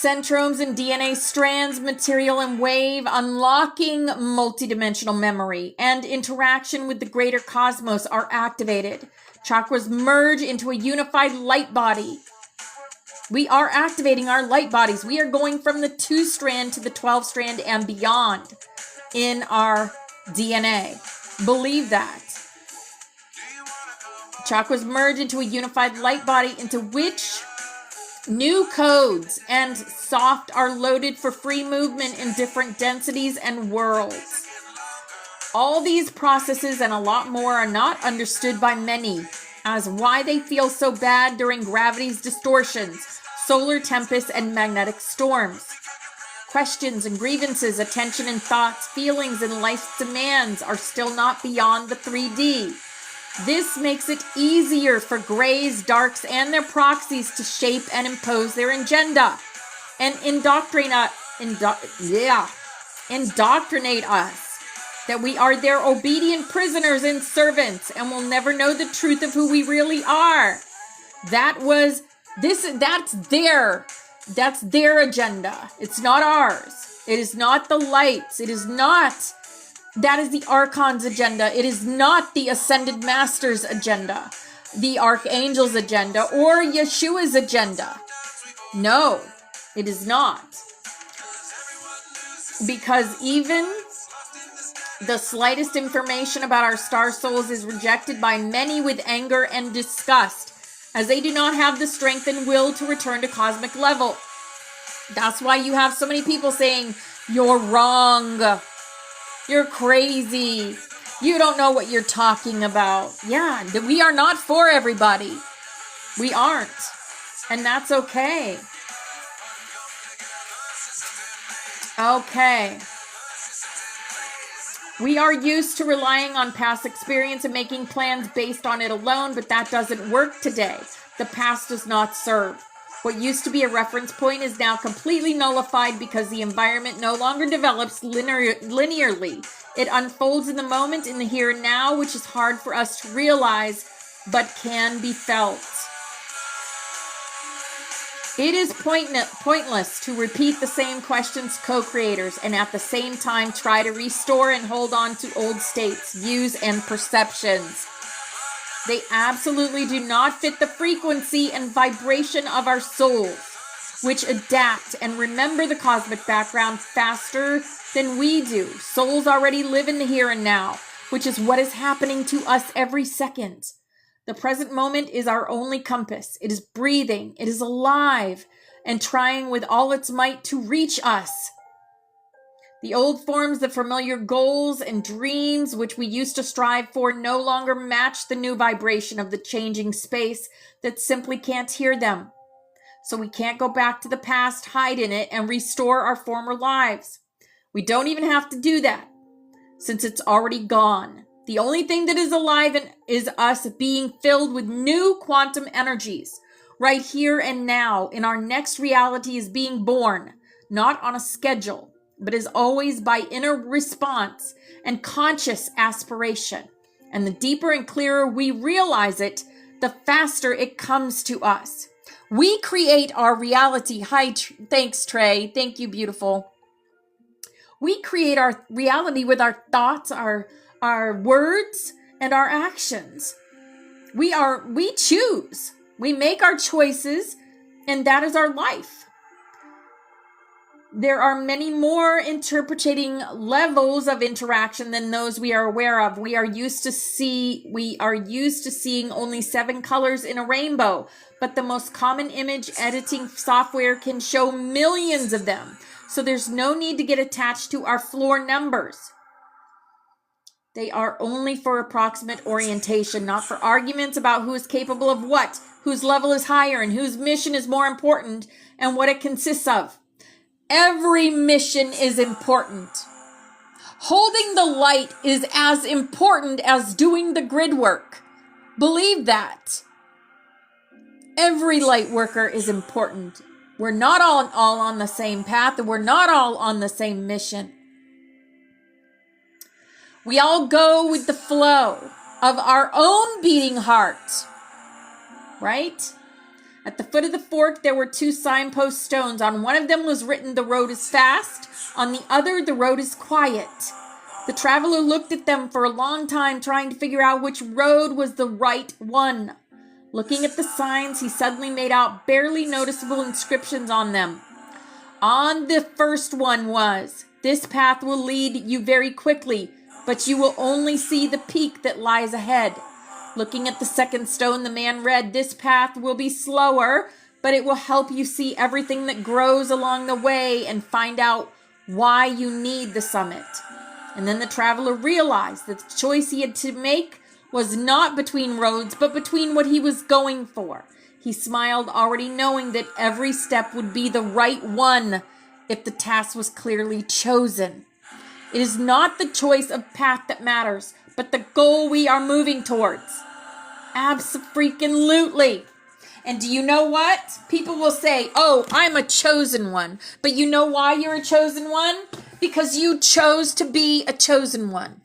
Centromes and DNA strands, material and wave, unlocking multidimensional memory and interaction with the greater cosmos are activated. Chakras merge into a unified light body. We are activating our light bodies. We are going from the 2-strand to the 12-strand and beyond in our DNA. Believe that. Chakras merge into a unified light body into which new codes and soft are loaded for free movement in different densities and worlds. All these processes and a lot more are not understood by many as why they feel so bad during gravity's distortions, solar tempests, and magnetic storms. Questions and grievances, attention and thoughts, feelings and life's demands are still not beyond the 3D. This makes it easier for grays, darks, and their proxies to shape and impose their agenda and indoctrinate us that we are their obedient prisoners and servants and will never know the truth of who we really are. That's their agenda. It's not ours. It is not the lights. That is the Archon's agenda. It is not the Ascended Master's agenda, the Archangel's agenda, or Yeshua's agenda. No, it is not. Because even the slightest information about our star souls is rejected by many with anger and disgust, as they do not have the strength and will to return to cosmic level. That's why you have so many people saying, "You're wrong. You're crazy. You don't know what you're talking about." Yeah, we are not for everybody. We aren't. And that's okay. Okay. We are used to relying on past experience and making plans based on it alone, but that doesn't work today. The past does not serve. What used to be a reference point is now completely nullified because the environment no longer develops linearly. It unfolds in the moment, in the here and now, which is hard for us to realize, but can be felt. It is pointless to repeat the same questions, co-creators, and at the same time try to restore and hold on to old states, views, and perceptions. They absolutely do not fit the frequency and vibration of our souls, which adapt and remember the cosmic background faster than we do. Souls already live in the here and now, which is what is happening to us every second. The present moment is our only compass. It is breathing, it is alive, and trying with all its might to reach us. The old forms, the familiar goals and dreams which we used to strive for no longer match the new vibration of the changing space that simply can't hear them. So we can't go back to the past, hide in it, and restore our former lives. We don't even have to do that, since it's already gone. The only thing that is alive is us being filled with new quantum energies. Right here and now, in our next reality is being born, not on a schedule, but is always by inner response and conscious aspiration. And the deeper and clearer we realize it, the faster it comes to us. We create our reality. Hi, thanks, Trey. Thank you, beautiful. We create our reality with our thoughts, our words, and our actions. We choose. We make our choices, and that is our life. There are many more interpreting levels of interaction than those we are aware of. We are used to seeing only 7 colors in a rainbow, but the most common image editing software can show millions of them. So there's no need to get attached to our floor numbers. They are only for approximate orientation, not for arguments about who is capable of what, whose level is higher, and whose mission is more important, and what it consists of. Every mission is important. Holding the light is as important as doing the grid work. Believe that. Every light worker is important. We're not all on the same path, and we're not all on the same mission. We all go with the flow of our own beating heart, right? At the foot of the fork, there were 2 signpost stones. On one of them was written, "The road is fast." On the other, "The road is quiet." The traveler looked at them for a long time, trying to figure out which road was the right one. Looking at the signs, he suddenly made out barely noticeable inscriptions on them. On the first one was, "This path will lead you very quickly, but you will only see the peak that lies ahead." Looking at the second stone, the man read, "This path will be slower, but it will help you see everything that grows along the way and find out why you need the summit." And then the traveler realized that the choice he had to make was not between roads, but between what he was going for. He smiled, already knowing that every step would be the right one if the task was clearly chosen. It is not the choice of path that matters, but the goal we are moving towards. Abso-freaking-lutely. And do you know what? People will say, "Oh, I'm a chosen one." But you know why you're a chosen one? Because you chose to be a chosen one.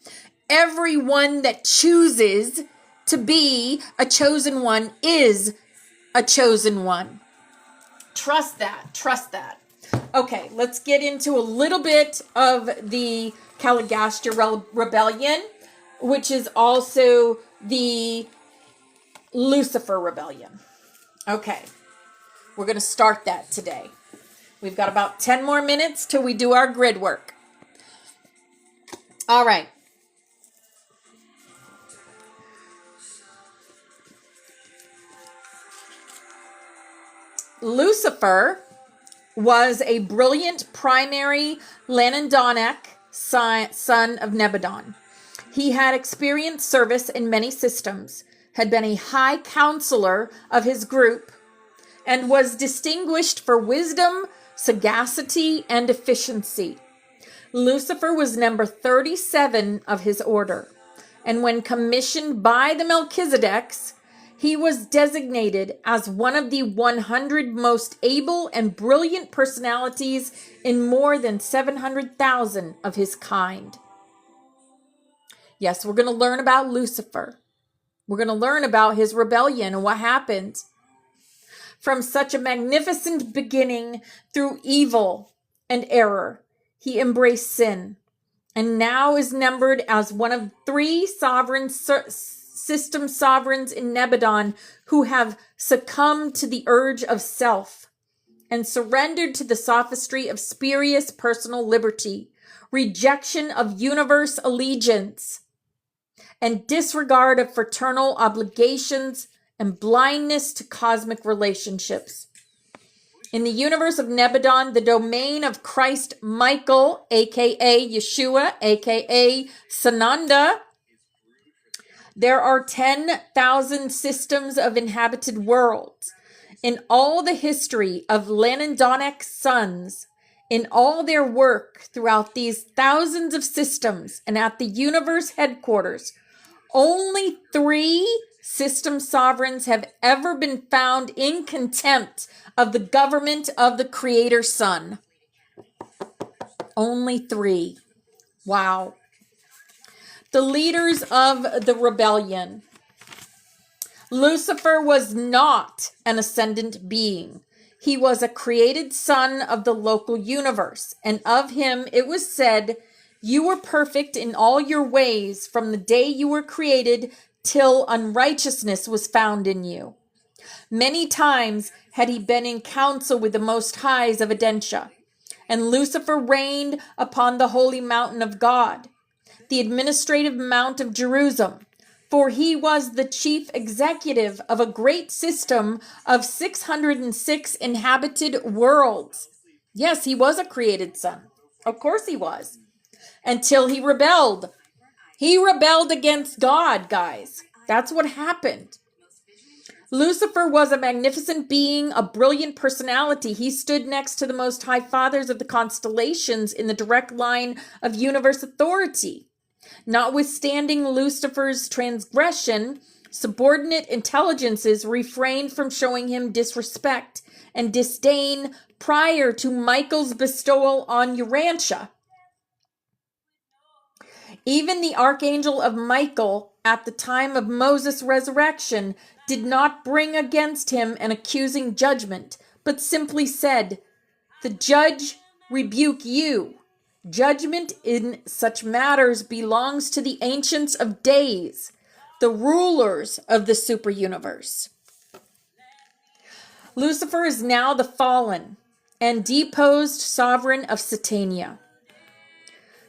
Everyone that chooses to be a chosen one is a chosen one. Trust that. Trust that. Okay, let's get into a little bit of the Caligastria Rebellion, which is also the Lucifer Rebellion. Okay, we're going to start that today. We've got about 10 more minutes till we do our grid work. All right. Lucifer was a brilliant primary Lanandonic son of Nebadon. He had experienced service in many systems, had been a high counselor of his group, and was distinguished for wisdom, sagacity, and efficiency. Lucifer was number 37 of his order, and when commissioned by the Melchizedeks, he was designated as one of the 100 most able and brilliant personalities in more than 700,000 of his kind. Yes, we're going to learn about Lucifer. We're going to learn about his rebellion and what happened. From such a magnificent beginning through evil and error, he embraced sin, and now is numbered as one of 3 system sovereigns in Nebadon who have succumbed to the urge of self and surrendered to the sophistry of spurious personal liberty, rejection of universe allegiance, and disregard of fraternal obligations and blindness to cosmic relationships. In the universe of Nebadon, the domain of Christ Michael, aka Yeshua, aka Sananda, there are 10,000 systems of inhabited worlds. In all the history of Lanandonic sons, in all their work throughout these thousands of systems and at the universe headquarters, only 3 system sovereigns have ever been found in contempt of the government of the Creator Son. Only 3. Wow. The leaders of the rebellion. Lucifer was not an ascendant being. He was a created son of the local universe, and of him it was said, "You were perfect in all your ways from the day you were created till unrighteousness was found in you." Many times had he been in council with the Most Highs of Adentia, and Lucifer reigned upon the holy mountain of God, the administrative mount of Jerusalem, for he was the chief executive of a great system of 606 inhabited worlds. Yes, he was a created son. Of course he was. Until he rebelled. He rebelled against God, guys. That's what happened. Lucifer was a magnificent being, a brilliant personality. He stood next to the Most High Fathers of the constellations in the direct line of universe authority. Notwithstanding Lucifer's transgression, subordinate intelligences refrained from showing him disrespect and disdain prior to Michael's bestowal on Urantia. Even the archangel of Michael, at the time of Moses' resurrection, did not bring against him an accusing judgment, but simply said, "The judge rebuke you. Judgment in such matters belongs to the ancients of days, the rulers of the super universe." Lucifer is now the fallen and deposed sovereign of Satania.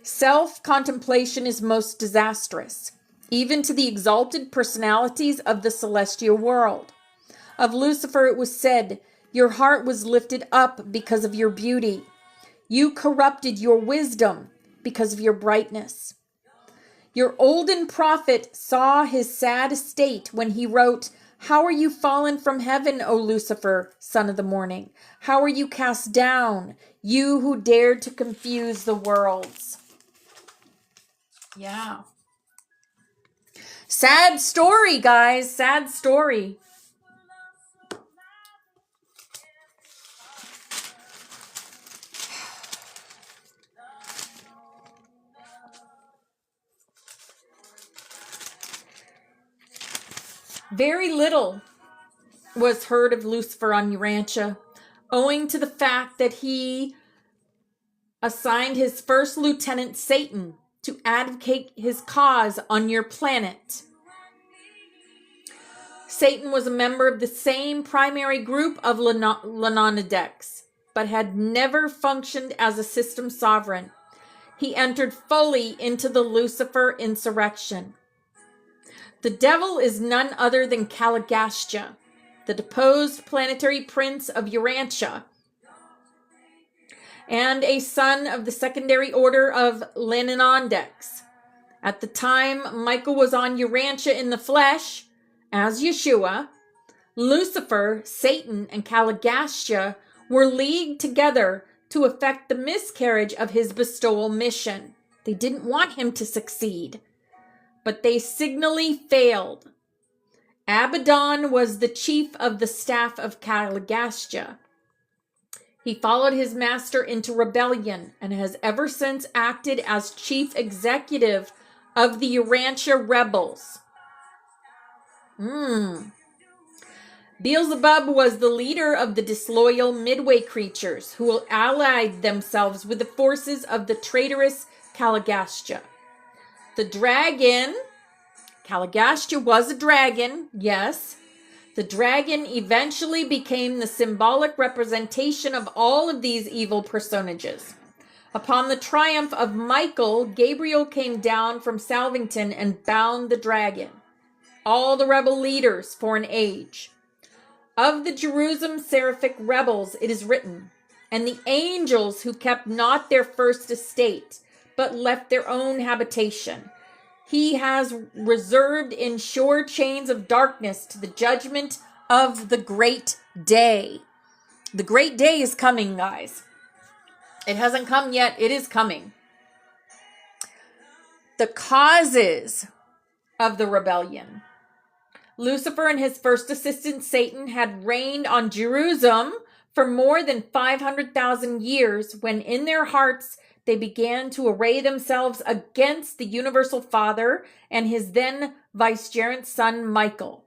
Self-contemplation is most disastrous, even to the exalted personalities of the celestial world. Of Lucifer it was said, "Your heart was lifted up because of your beauty. You corrupted your wisdom because of your brightness." Your olden prophet saw his sad estate when he wrote, "How are you fallen from heaven, O Lucifer, son of the morning? How are you cast down, you who dared to confuse the worlds?" Yeah. Sad story, guys. Sad story. Very little was heard of Lucifer on Urantia, owing to the fact that he assigned his first lieutenant, Satan, to advocate his cause on your planet. Satan was a member of the same primary group of Lanonidex, but had never functioned as a system sovereign. He entered fully into the Lucifer insurrection. The devil is none other than Caligastia, the deposed planetary prince of Urantia, and a son of the secondary order of Lanonondex. At the time Michael was on Urantia in the flesh, as Yeshua, Lucifer, Satan, and Caligastia were leagued together to effect the miscarriage of his bestowal mission. They didn't want him to succeed, but they signally failed. Abaddon was the chief of the staff of Caligastia. He followed his master into rebellion and has ever since acted as chief executive of the Urantia rebels. Beelzebub was the leader of the disloyal Midway creatures who allied themselves with the forces of the traitorous Caligastia. The dragon, Caligastia was a dragon, yes. The dragon eventually became the symbolic representation of all of these evil personages. Upon the triumph of Michael, Gabriel came down from Salvington and bound the dragon. All the rebel leaders for an age. Of the Jerusalem seraphic rebels it is written, "And the angels who kept not their first estate, but left their own habitation, he has reserved in sure chains of darkness to the judgment of the great day." The great day is coming, guys. It hasn't come yet. It is coming. The causes of the rebellion. Lucifer and his first assistant Satan had reigned on Jerusalem for more than 500,000 years when in their hearts they began to array themselves against the Universal Father and his then vicegerent son Michael.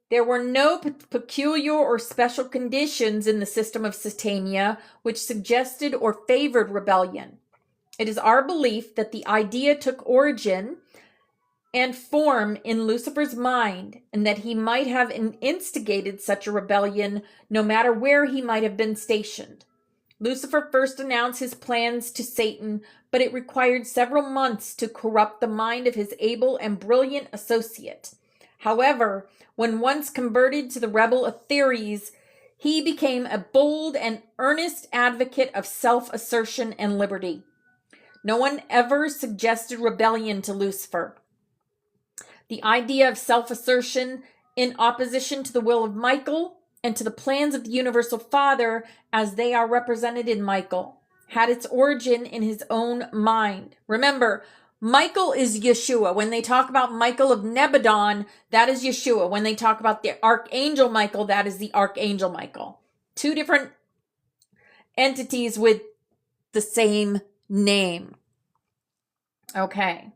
There were no peculiar or special conditions in the system of Satania which suggested or favored rebellion. It is our belief that the idea took origin and form in Lucifer's mind, and that he might have instigated such a rebellion no matter where he might have been stationed. Lucifer first announced his plans to Satan, but it required several months to corrupt the mind of his able and brilliant associate. However, when once converted to the rebel Aetheres, he became a bold and earnest advocate of self-assertion and liberty. No one ever suggested rebellion to Lucifer. The idea of self-assertion in opposition to the will of Michael and to the plans of the Universal Father as they are represented in Michael had its origin in his own mind. Remember, Michael is Yeshua. When they talk about Michael of Nebadon, that is Yeshua. When they talk about the Archangel Michael, that is the Archangel Michael. Two different entities with the same name. Okay.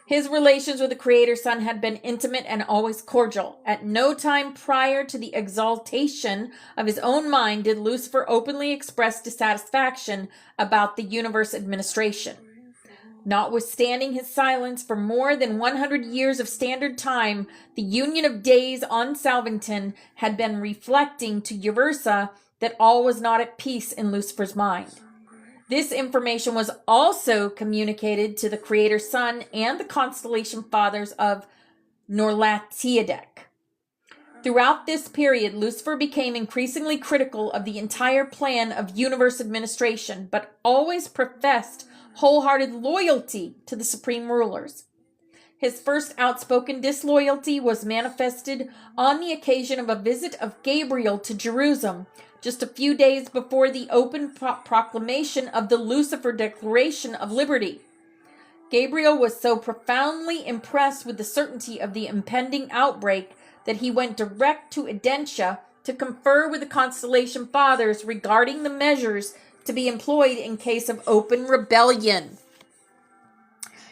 His relations with the Creator Son had been intimate and always cordial. At no time prior to the exaltation of his own mind did Lucifer openly express dissatisfaction about the universe administration. Notwithstanding his silence for more than 100 years of standard time, the union of days on Salvington had been reflecting to Uversa that all was not at peace in Lucifer's mind. This information was also communicated to the Creator Son and the constellation fathers of Norlatiadek. Throughout this period, Lucifer became increasingly critical of the entire plan of universe administration, but always professed wholehearted loyalty to the supreme rulers. His first outspoken disloyalty was manifested on the occasion of a visit of Gabriel to Jerusalem, just a few days before the open proclamation of the Lucifer Declaration of Liberty. Gabriel was so profoundly impressed with the certainty of the impending outbreak that he went direct to Adentia to confer with the constellation fathers regarding the measures to be employed in case of open rebellion.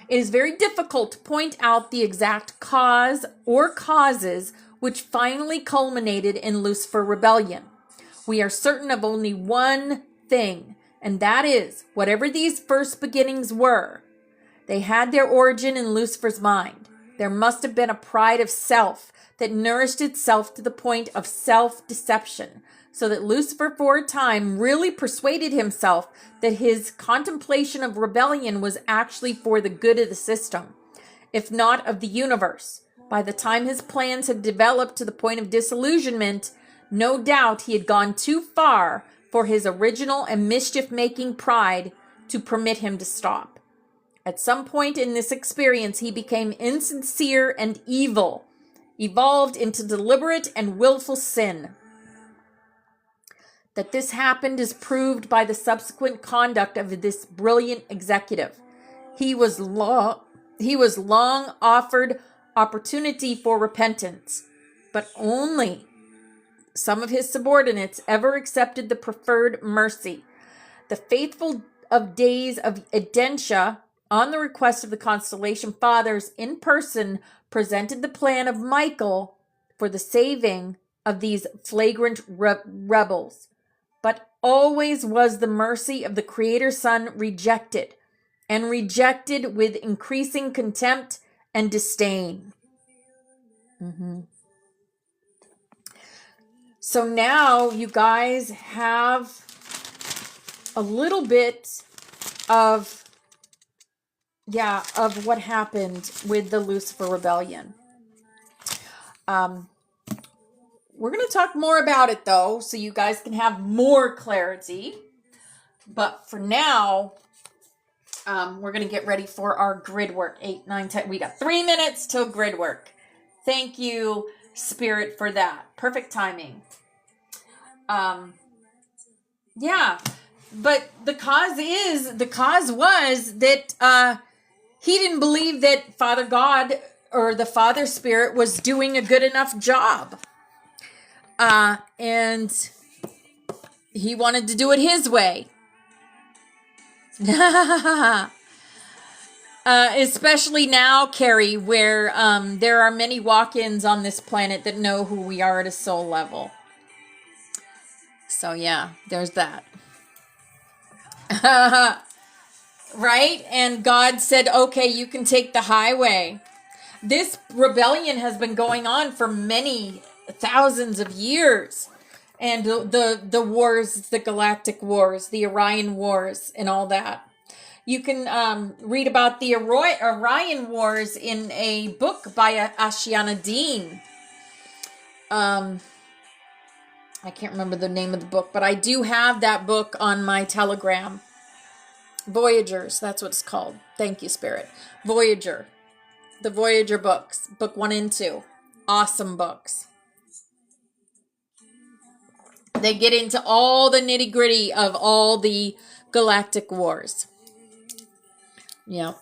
It is very difficult to point out the exact cause or causes which finally culminated in Lucifer Rebellion. We are certain of only one thing, and that is, whatever these first beginnings were, they had their origin in Lucifer's mind. There must have been a pride of self that nourished itself to the point of self-deception, so that Lucifer for a time really persuaded himself that his contemplation of rebellion was actually for the good of the system, if not of the universe. By the time his plans had developed to the point of disillusionment, no doubt he had gone too far for his original and mischief-making pride to permit him to stop. At some point in this experience, he became insincere and evil, evolved into deliberate and willful sin. That this happened is proved by the subsequent conduct of this brilliant executive. He was long offered opportunity for repentance, but only some of his subordinates ever accepted the preferred mercy. The faithful of days of Adentia, on the request of the constellation fathers in person, presented the plan of Michael for the saving of these flagrant rebels. But always was the mercy of the Creator Son rejected, and rejected with increasing contempt and disdain. So now you guys have a little bit of what happened with the Lucifer Rebellion. We're going to talk more about it, though, so you guys can have more clarity. But for now, we're going to get ready for our grid work. 8, 9, 10. We got 3 minutes till grid work. Thank you, Spirit, for that. Perfect timing. But the cause was that he didn't believe that Father God or the Father Spirit was doing a good enough job. And he wanted to do it his way. Especially now, Carrie, where there are many walk-ins on this planet that know who we are at a soul level. So yeah, there's that. Right? And God said, okay, you can take the highway. This rebellion has been going on for many thousands of years. And the wars, the galactic wars, the Orion wars, and all that. You can read about the Orion wars in a book by Ashiana Dean. I can't remember the name of the book, but I do have that book on my Telegram. Voyagers, that's what it's called. Thank you, Spirit. Voyager. The Voyager books. Book 1 and 2. Awesome books. They get into all the nitty-gritty of all the galactic wars. Yeah.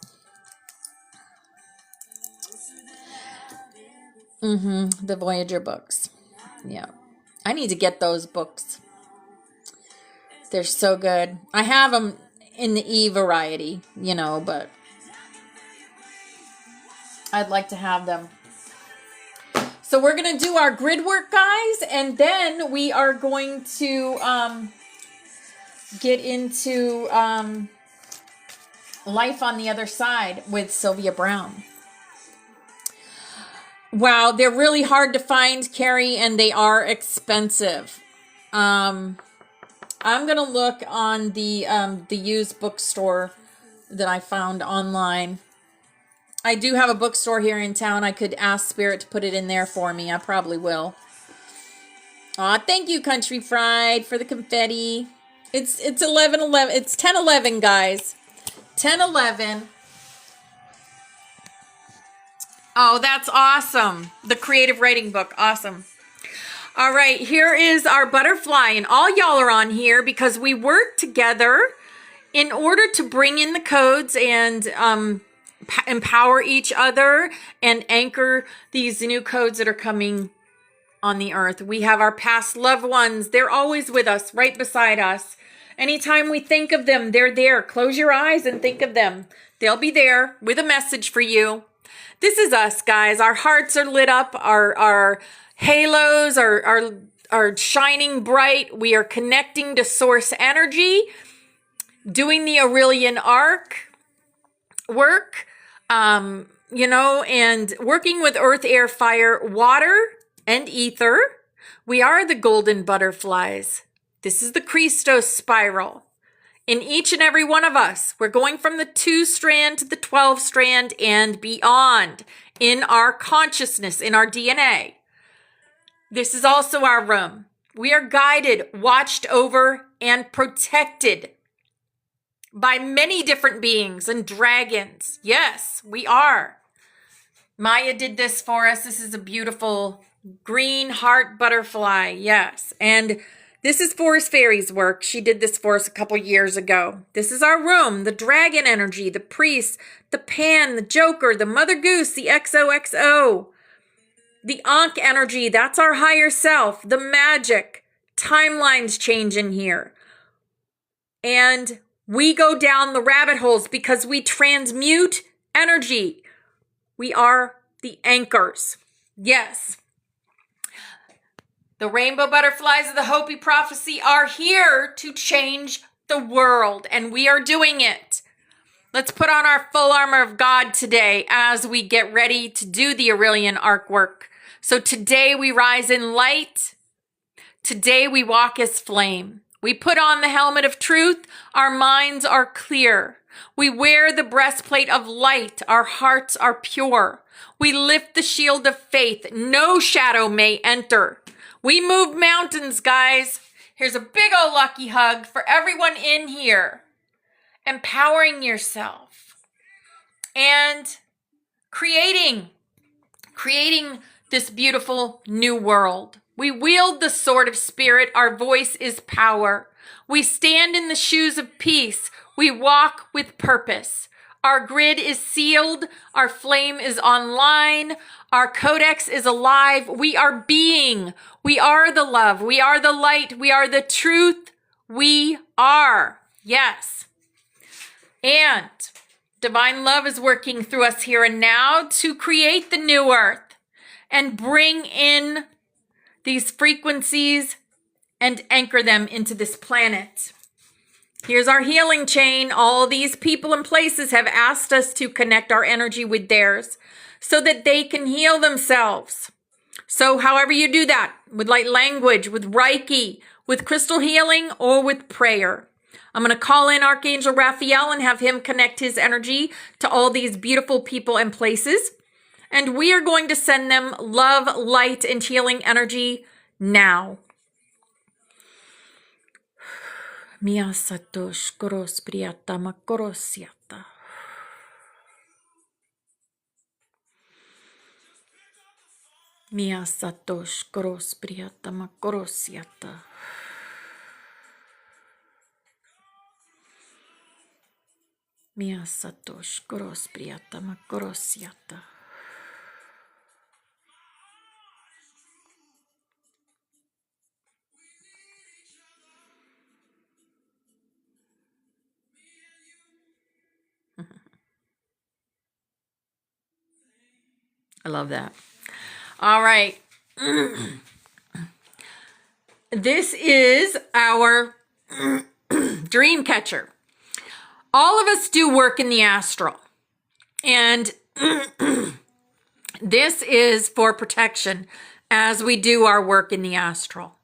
The Voyager books. Yeah. I need to get those books. They're so good. I have them in the E variety, but I'd like to have them. So we're going to do our grid work, guys, and then we are going to get into life on the other side with Sylvia Brown. Wow, they're really hard to find, Carrie, and they are expensive. I'm gonna look on the used bookstore that I found online. I do have a bookstore here in town. I could ask Spirit to put it in there for me. I probably will. Aw, thank you, Country Fried, for the confetti. It's 11:11. It's 10:11, guys. 10:11. Oh, that's awesome. The creative writing book. Awesome. All right, here is our butterfly, and all y'all are on here because we work together in order to bring in the codes and empower each other and anchor these new codes that are coming on the earth. We have our past loved ones. They're always with us, right beside us. Anytime we think of them, they're there. Close your eyes and think of them. They'll be there with a message for you. This is us, guys. Our hearts are lit up. Our halos are shining bright. We are connecting to source energy, doing the Aurelian arc work, and working with earth, air, fire, water, and ether. We are the golden butterflies. This is the Christos spiral. In each and every one of us, we're going from the 2-strand to the 12-strand and beyond in our consciousness, in our DNA. This is also our room. We are guided, watched over, and protected by many different beings and dragons. Yes, we are. Maya did this for us. This is a beautiful green heart butterfly. Yes. And this is Forest Fairy's work. She did this for us a couple years ago. This is our room, the dragon energy, the priest, the pan, the joker, the mother goose, the XOXO, the Ankh energy. That's our higher self, the magic. Timelines change in here. And we go down the rabbit holes because we transmute energy. We are the anchors. Yes. The rainbow butterflies of the Hopi prophecy are here to change the world, and we are doing it. Let's put on our full armor of God today as we get ready to do the Aurelian arc work. So today we rise in light. Today we walk as flame. We put on the helmet of truth. Our minds are clear. We wear the breastplate of light. Our hearts are pure. We lift the shield of faith. No shadow may enter. We move mountains, guys. Here's a big old lucky hug for everyone in here. Empowering yourself and creating this beautiful new world. We wield the sword of spirit. Our voice is power. We stand in the shoes of peace. We walk with purpose. Our grid is sealed. Our flame is online. Our codex is alive. We are being. We are the love. We are the light. We are the truth. We are. Yes. And divine love is working through us here and now to create the new earth and bring in these frequencies and anchor them into this planet. Here's our healing chain. All these people and places have asked us to connect our energy with theirs so that they can heal themselves. So however you do that, with light language, with Reiki, with crystal healing, or with prayer. I'm going to call in Archangel Raphael and have him connect his energy to all these beautiful people and places. And we are going to send them love, light, and healing energy now. Mia satosh koros priyata makorosiata. Mia satosh koros priyata makorosiata. Mia satosh koros priyata makorosiata. I love that. All right. This is our dream catcher. All of us do work in the astral. And this is for protection as we do our work in the astral.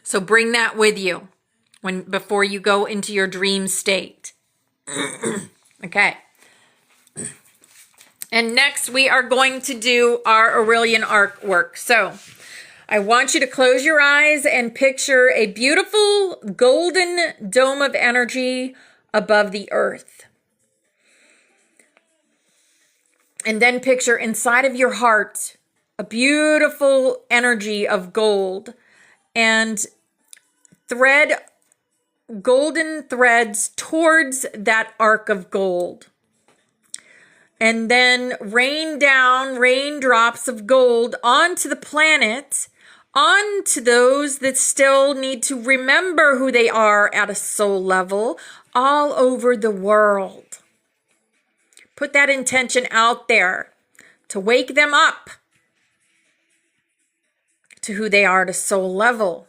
So bring that with you before you go into your dream state. Okay. And next we are going to do our Aurelian arc work. So I want you to close your eyes and picture a beautiful golden dome of energy above the earth. And then picture inside of your heart a beautiful energy of gold, and thread golden threads towards that arc of gold. And then rain down raindrops of gold onto the planet, onto those that still need to remember who they are at a soul level all over the world. Put that intention out there to wake them up to who they are at a soul level.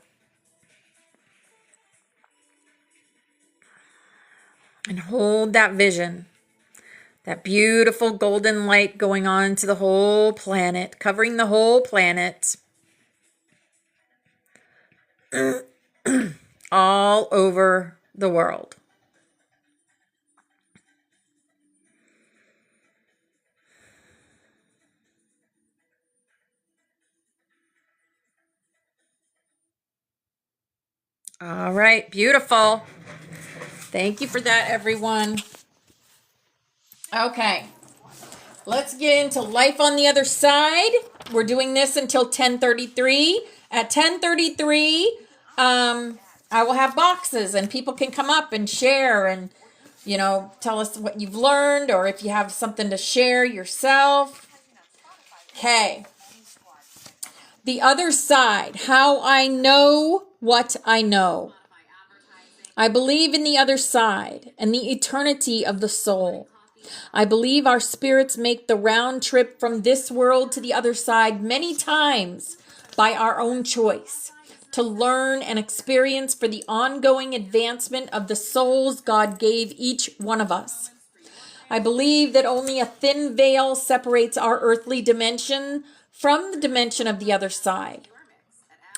And hold that vision, that beautiful golden light going on to the whole planet, covering the whole planet, all over the world. All right, beautiful. Thank you for that, everyone. Okay, let's get into life on the other side. We're doing this until 10:33. At 10:33, I will have boxes and people can come up and share and, tell us what you've learned or if you have something to share yourself. Okay. The other side, how I know what I know. I believe in the other side and the eternity of the soul. I believe our spirits make the round trip from this world to the other side many times by our own choice, to learn and experience for the ongoing advancement of the souls God gave each one of us. I believe that only a thin veil separates our earthly dimension from the dimension of the other side.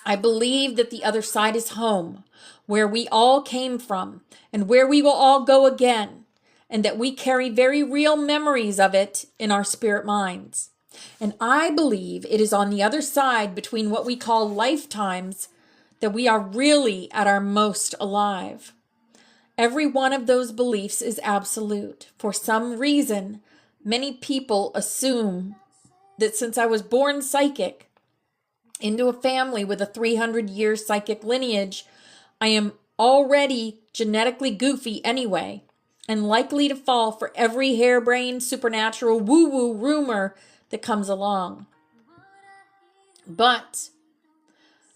I believe that the other side is home, where we all came from and where we will all go again, and that we carry very real memories of it in our spirit minds. And I believe it is on the other side, between what we call lifetimes, that we are really at our most alive. Every one of those beliefs is absolute. For some reason, many people assume that since I was born psychic into a family with a 300-year psychic lineage, I am already genetically goofy anyway, and likely to fall for every harebrained supernatural woo-woo rumor that comes along. But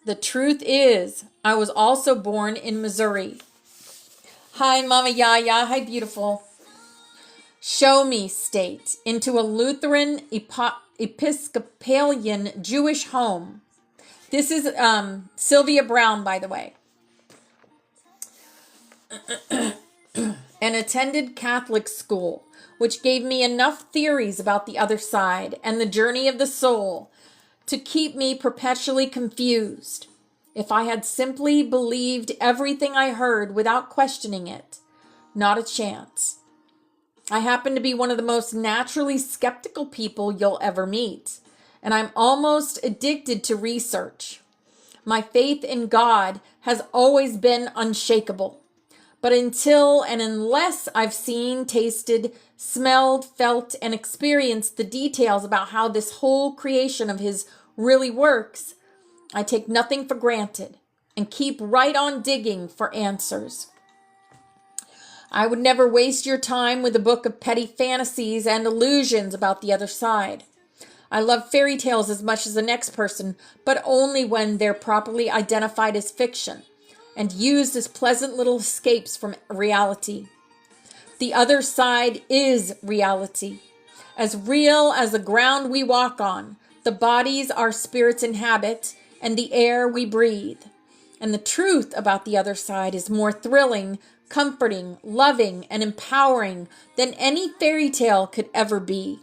the truth is, I was also born in Missouri. Hi, Mama Yaya. Hi, beautiful. Show me state, into a Lutheran Episcopalian Jewish home. This is Sylvia Brown, by the way. And attended Catholic school, which gave me enough theories about the other side and the journey of the soul to keep me perpetually confused. If I had simply believed everything I heard without questioning it, not a chance. I happen to be one of the most naturally skeptical people you'll ever meet, and I'm almost addicted to research. My faith in God has always been unshakable. But until and unless I've seen, tasted, smelled, felt, and experienced the details about how this whole creation of His really works, I take nothing for granted and keep right on digging for answers. I would never waste your time with a book of petty fantasies and illusions about the other side. I love fairy tales as much as the next person, but only when they're properly identified as fiction and used as pleasant little escapes from reality. The other side is reality, as real as the ground we walk on, the bodies our spirits inhabit, and the air we breathe. And the truth about the other side is more thrilling, comforting, loving, and empowering than any fairy tale could ever be.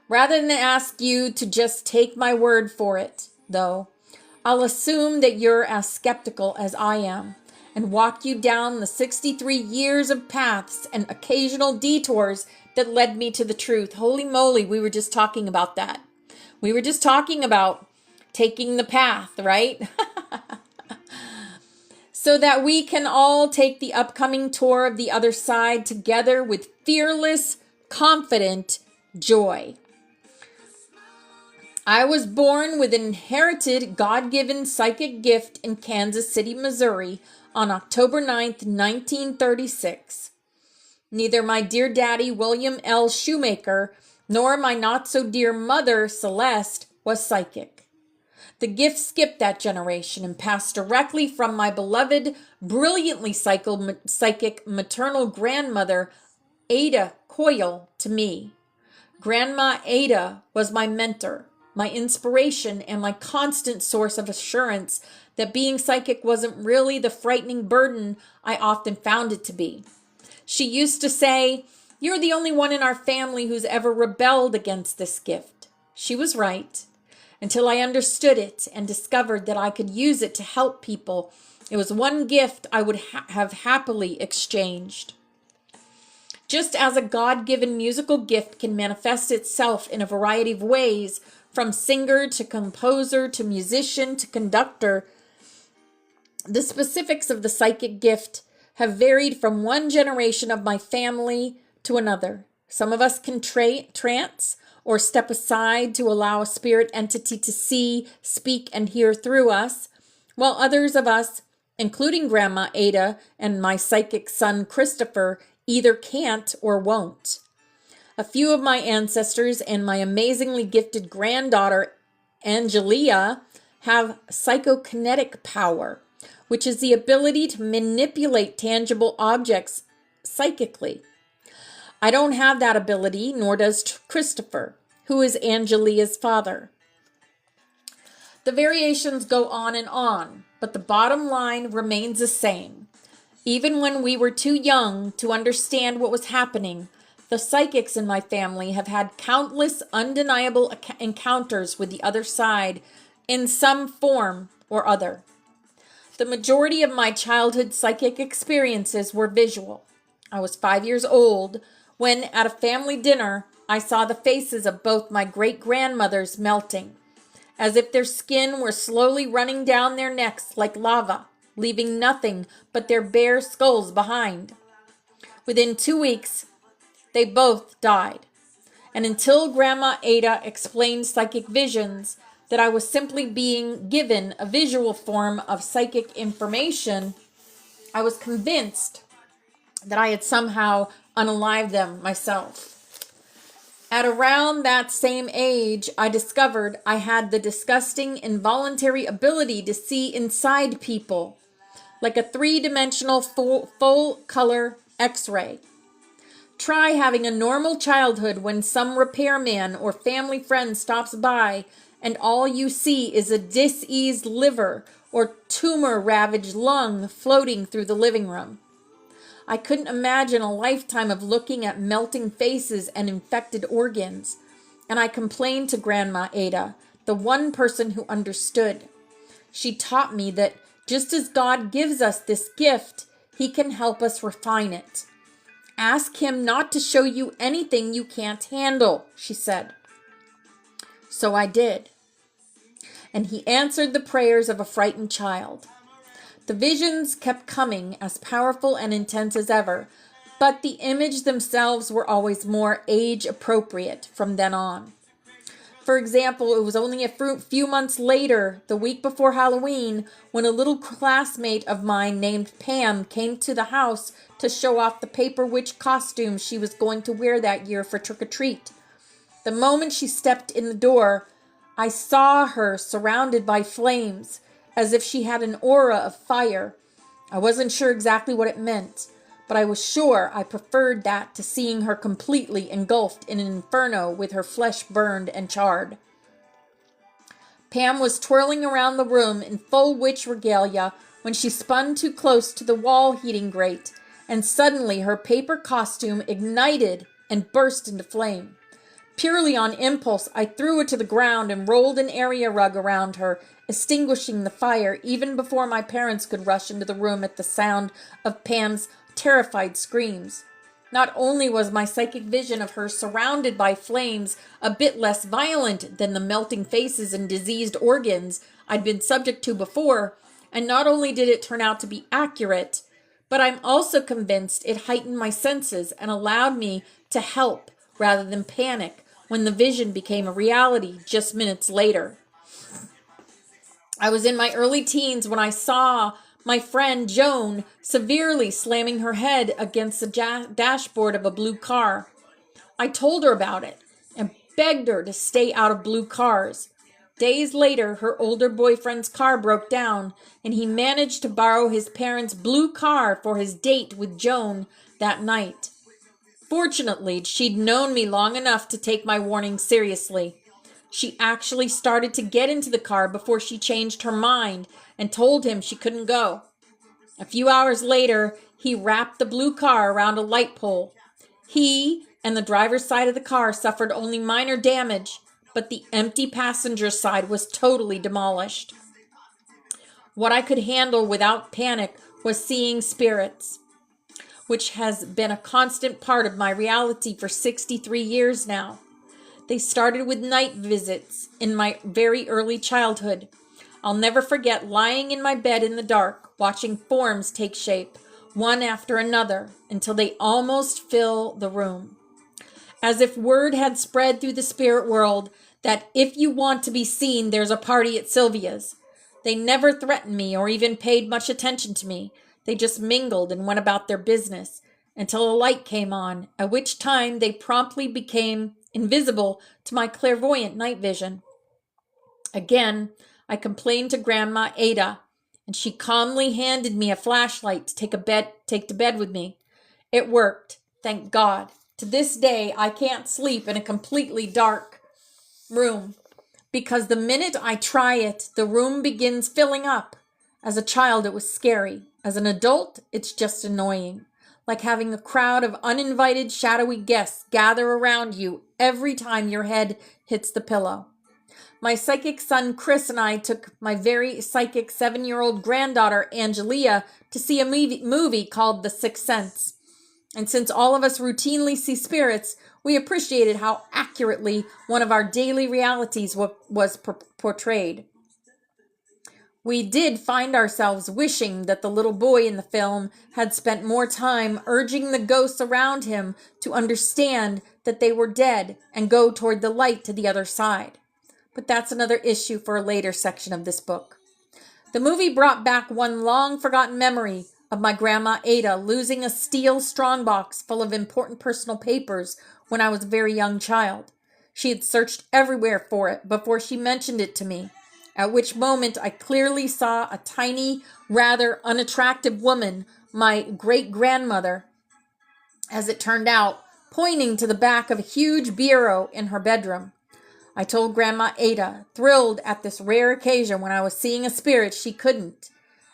Rather than ask you to just take my word for it, though, I'll assume that you're as skeptical as I am and walk you down the 63 years of paths and occasional detours that led me to the truth. Holy moly, we were just talking about that. We were just talking about taking the path, right? So that we can all take the upcoming tour of the other side together with fearless, confident joy. I was born with an inherited God-given psychic gift in Kansas City, Missouri on October 9th, 1936. Neither my dear daddy, William L. Shoemaker, nor my not-so-dear mother, Celeste, was psychic. The gift skipped that generation and passed directly from my beloved, brilliantly psychic maternal grandmother, Ada Coyle, to me. Grandma Ada was my mentor, my inspiration, and my constant source of assurance that being psychic wasn't really the frightening burden I often found it to be. She used to say, "You're the only one in our family who's ever rebelled against this gift." She was right. Until I understood it and discovered that I could use it to help people, it was one gift I would have happily exchanged. Just as a God-given musical gift can manifest itself in a variety of ways, from singer to composer to musician to conductor, the specifics of the psychic gift have varied from one generation of my family to another. Some of us can trance or step aside to allow a spirit entity to see, speak, and hear through us, while others of us, including Grandma Ada and my psychic son Christopher, either can't or won't. A few of my ancestors and my amazingly gifted granddaughter, Angelia, have psychokinetic power, which is the ability to manipulate tangible objects psychically. I don't have that ability, nor does Christopher, who is Angelia's father. The variations go on, but the bottom line remains the same. Even when we were too young to understand what was happening, the psychics in my family have had countless undeniable encounters with the other side in some form or other. The majority of my childhood psychic experiences were visual. I was 5 years old when, at a family dinner, I saw the faces of both my great-grandmothers melting, as if their skin were slowly running down their necks like lava, leaving nothing but their bare skulls behind. Within 2 weeks, they both died. And until Grandma Ada explained psychic visions, that I was simply being given a visual form of psychic information, I was convinced that I had somehow unalived them myself. At around that same age, I discovered I had the disgusting involuntary ability to see inside people, like a three-dimensional full-color X-ray. Try having a normal childhood when some repairman or family friend stops by and all you see is a diseased liver or tumor-ravaged lung floating through the living room. I couldn't imagine a lifetime of looking at melting faces and infected organs, and I complained to Grandma Ada, the one person who understood. She taught me that just as God gives us this gift, He can help us refine it. Ask Him not to show you anything you can't handle, she said. So I did. And He answered the prayers of a frightened child. The visions kept coming, as powerful and intense as ever, but the images themselves were always more age-appropriate from then on. For example, it was only a few months later, the week before Halloween, when a little classmate of mine named Pam came to the house to show off the paper witch costume she was going to wear that year for trick-or-treat. The moment she stepped in the door, I saw her surrounded by flames, as if she had an aura of fire. I wasn't sure exactly what it meant, but I was sure I preferred that to seeing her completely engulfed in an inferno with her flesh burned and charred. Pam was twirling around the room in full witch regalia when she spun too close to the wall heating grate, and suddenly her paper costume ignited and burst into flame. Purely on impulse, I threw it to the ground and rolled an area rug around her, extinguishing the fire even before my parents could rush into the room at the sound of Pam's terrified screams. Not only was my psychic vision of her surrounded by flames a bit less violent than the melting faces and diseased organs I'd been subject to before, and not only did it turn out to be accurate, but I'm also convinced it heightened my senses and allowed me to help rather than panic when the vision became a reality just minutes later. I was in my early teens when I saw my friend Joan severely slamming her head against the dashboard of a blue car. I told her about it and begged her to stay out of blue cars. Days later, her older boyfriend's car broke down, and he managed to borrow his parents' blue car for his date with Joan that night. Fortunately, she'd known me long enough to take my warning seriously. She actually started to get into the car before she changed her mind and told him she couldn't go. A few hours later, he wrapped the blue car around a light pole. He and the driver's side of the car suffered only minor damage, but the empty passenger side was totally demolished. What I could handle without panic was seeing spirits, which has been a constant part of my reality for 63 years now. They started with night visits in my very early childhood. I'll never forget lying in my bed in the dark, watching forms take shape, one after another, until they almost fill the room. As if word had spread through the spirit world that if you want to be seen, there's a party at Sylvia's. They never threatened me or even paid much attention to me. They just mingled and went about their business until a light came on, at which time they promptly became invisible to my clairvoyant night vision. Again, I complained to Grandma Ada, and she calmly handed me a flashlight to take to bed with me. It worked, thank God. To this day, I can't sleep in a completely dark room because the minute I try it, the room begins filling up. As a child, it was scary. As an adult, it's just annoying. Like having a crowd of uninvited shadowy guests gather around you every time your head hits the pillow. My psychic son Chris and I took my very psychic 7-year-old granddaughter Angelia to see a movie called The Sixth Sense. And since all of us routinely see spirits, we appreciated how accurately one of our daily realities was portrayed. We did find ourselves wishing that the little boy in the film had spent more time urging the ghosts around him to understand that they were dead and go toward the light to the other side. But that's another issue for a later section of this book. The movie brought back one long-forgotten memory of my Grandma Ada losing a steel strongbox full of important personal papers when I was a very young child. She had searched everywhere for it before she mentioned it to me, at which moment I clearly saw a tiny, rather unattractive woman, my great-grandmother, as it turned out, pointing to the back of a huge bureau in her bedroom. I told Grandma Ada, thrilled at this rare occasion when I was seeing a spirit she couldn't,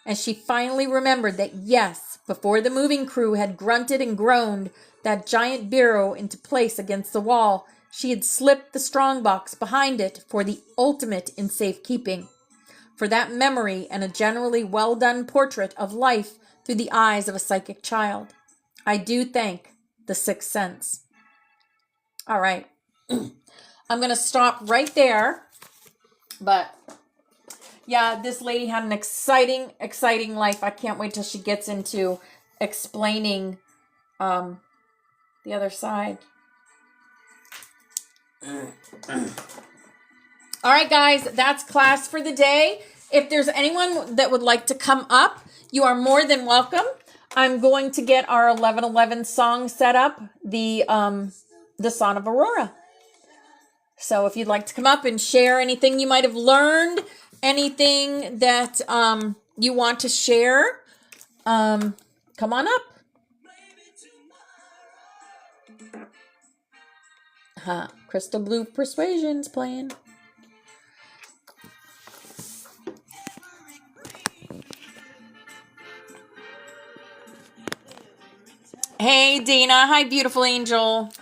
and she finally remembered that yes, before the moving crew had grunted and groaned that giant bureau into place against the wall, she had slipped the strongbox behind it for the ultimate in safekeeping, for that memory and a generally well-done portrait of life through the eyes of a psychic child. I do thank The Sixth Sense. All right. I'm going to stop right there. But yeah, this lady had an exciting life. I can't wait till she gets into explaining the other side. All right, guys, that's class for the day. If there's anyone that would like to come up, you are more than welcome. I'm going to get our 11:11 song set up, the Song of Aurora. So if you'd like to come up and share anything you might have learned, anything that you want to share, come on up. Crystal Blue Persuasion's playing. Hey, Dina. Hi, beautiful angel.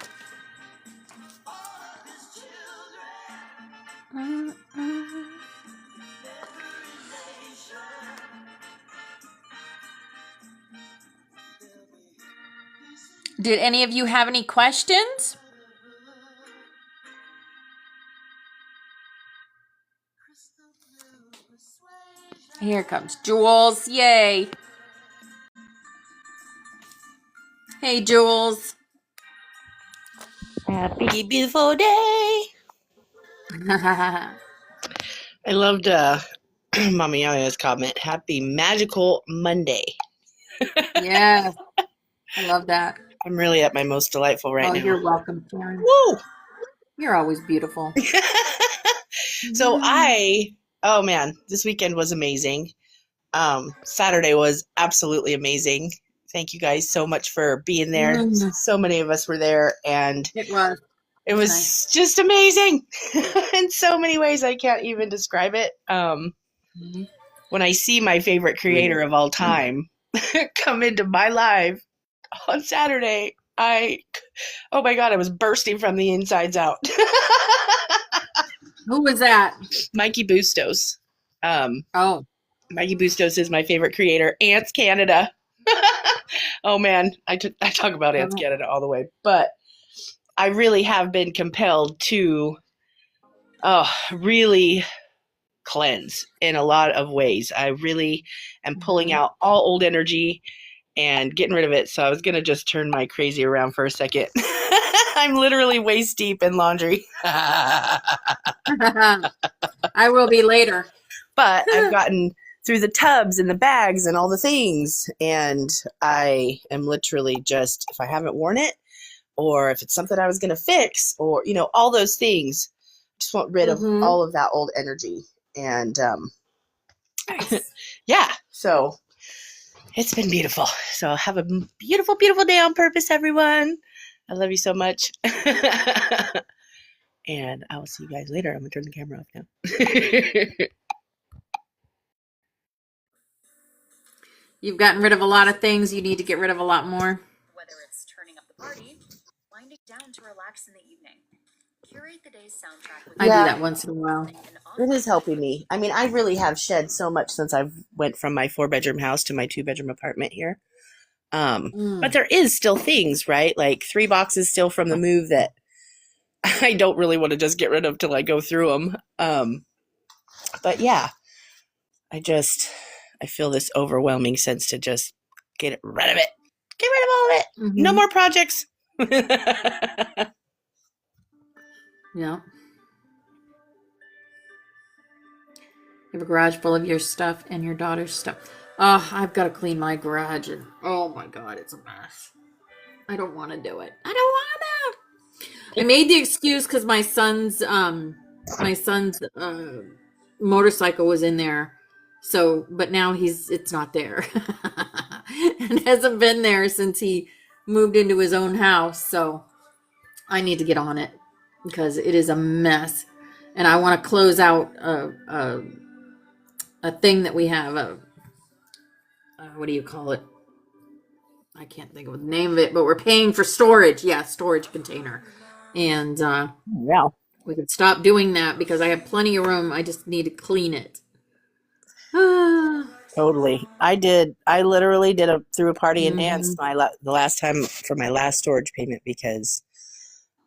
Did any of you have any questions? Here comes Jules. Yay. Hey, Jules. Happy beautiful day. I loved Mama Yaya's comment. Happy magical Monday. Yes. I love that. I'm really at my most delightful right now. You're welcome, Karen. Woo! You're always beautiful. So oh man, this weekend was amazing. Saturday was absolutely amazing. Thank you guys so much for being there. So many of us were there, and It was nice. Just amazing in so many ways. I can't even describe it. When I see my favorite creator of all time come into my live on Saturday, oh my God, I was bursting from the insides out. Who was that? Mikey Bustos. Mikey Bustos is my favorite creator. Ants Canada. Oh man, I talk about Ants Canada all the way, but I really have been compelled to really cleanse in a lot of ways. I really am pulling out all old energy and getting rid of it. So I was going to just turn my crazy around for a second. I'm literally waist deep in laundry. I will be later. But I've gotten through the tubs and the bags and all the things. And I am literally just, if I haven't worn it, or if it's something I was going to fix, or, all those things, just want rid of all of that old energy. And yeah, so it's been beautiful. So have a beautiful, beautiful day on purpose, everyone. I love you so much. And I will see you guys later. I'm going to turn the camera off now. You've gotten rid of a lot of things. You need to get rid of a lot more. Whether it's turning up the party, winding down to relax in the evening. Curate the day's soundtrack with I do that once in a while. It is helping me. I mean, I really have shed so much since I've went from my 4-bedroom house to my 2-bedroom apartment here. But there is still things, right? Like 3 boxes still from the move that I don't really want to just get rid of till I go through them. But yeah, I feel this overwhelming sense to just get rid of it. Get rid of all of it. No more projects. Yeah. You have a garage full of your stuff and your daughter's stuff. Oh, I've got to clean my garage. And oh my God, it's a mess. I don't want to do it. I don't want to. I made the excuse because my son's motorcycle was in there. So, but now it's not there. And hasn't been there since he moved into his own house. So I need to get on it because it is a mess. And I want to close out a thing that we have. What do you call it? I can't think of the name of it, but we're paying for storage. Yeah, storage container. And we could stop doing that because I have plenty of room. I just need to clean it. Totally. I literally threw a party and danced the last time for my last storage payment because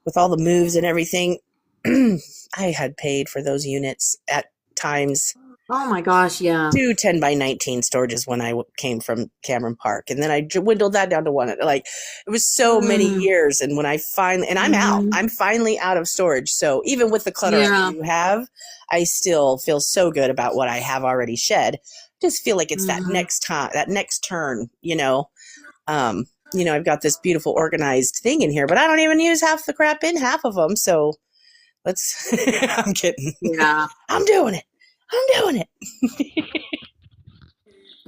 with all the moves and everything, I had paid for those units at times. Oh my gosh, yeah. 2 10x19 storages when I came from Cameron Park. And then I dwindled that down to 1. Like, it was so many years. And when I finally, and I'm finally out of storage. So even with the clutter I do have, I still feel so good about what I have already shed. Just feel like it's that next turn, I've got this beautiful organized thing in here, but I don't even use half the crap in half of them. So I'm kidding. Yeah. I'm doing it.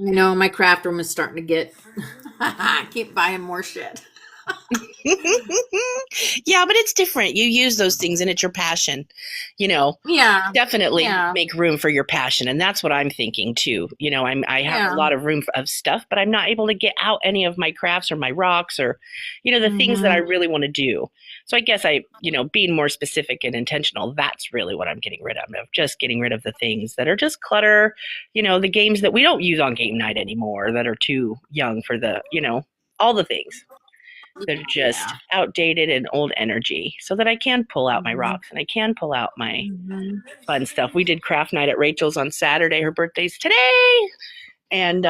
My craft room is starting to get, I keep buying more shit. Yeah, but it's different. You use those things and it's your passion. You know, Yeah. definitely Yeah. make room for your passion. And that's what I'm thinking too. You know, I have a lot of room of stuff, but I'm not able to get out any of my crafts or my rocks or, you know, the things that I really want to do. So I guess being more specific and intentional, that's really what I'm getting rid of. Just getting rid of the things that are just clutter, you know, the games that we don't use on game night anymore that are too young for the, you know, all the things. They're just outdated and old energy so that I can pull out my rocks and I can pull out my fun stuff. We did craft night at Rachel's on Saturday. Her birthday's today. And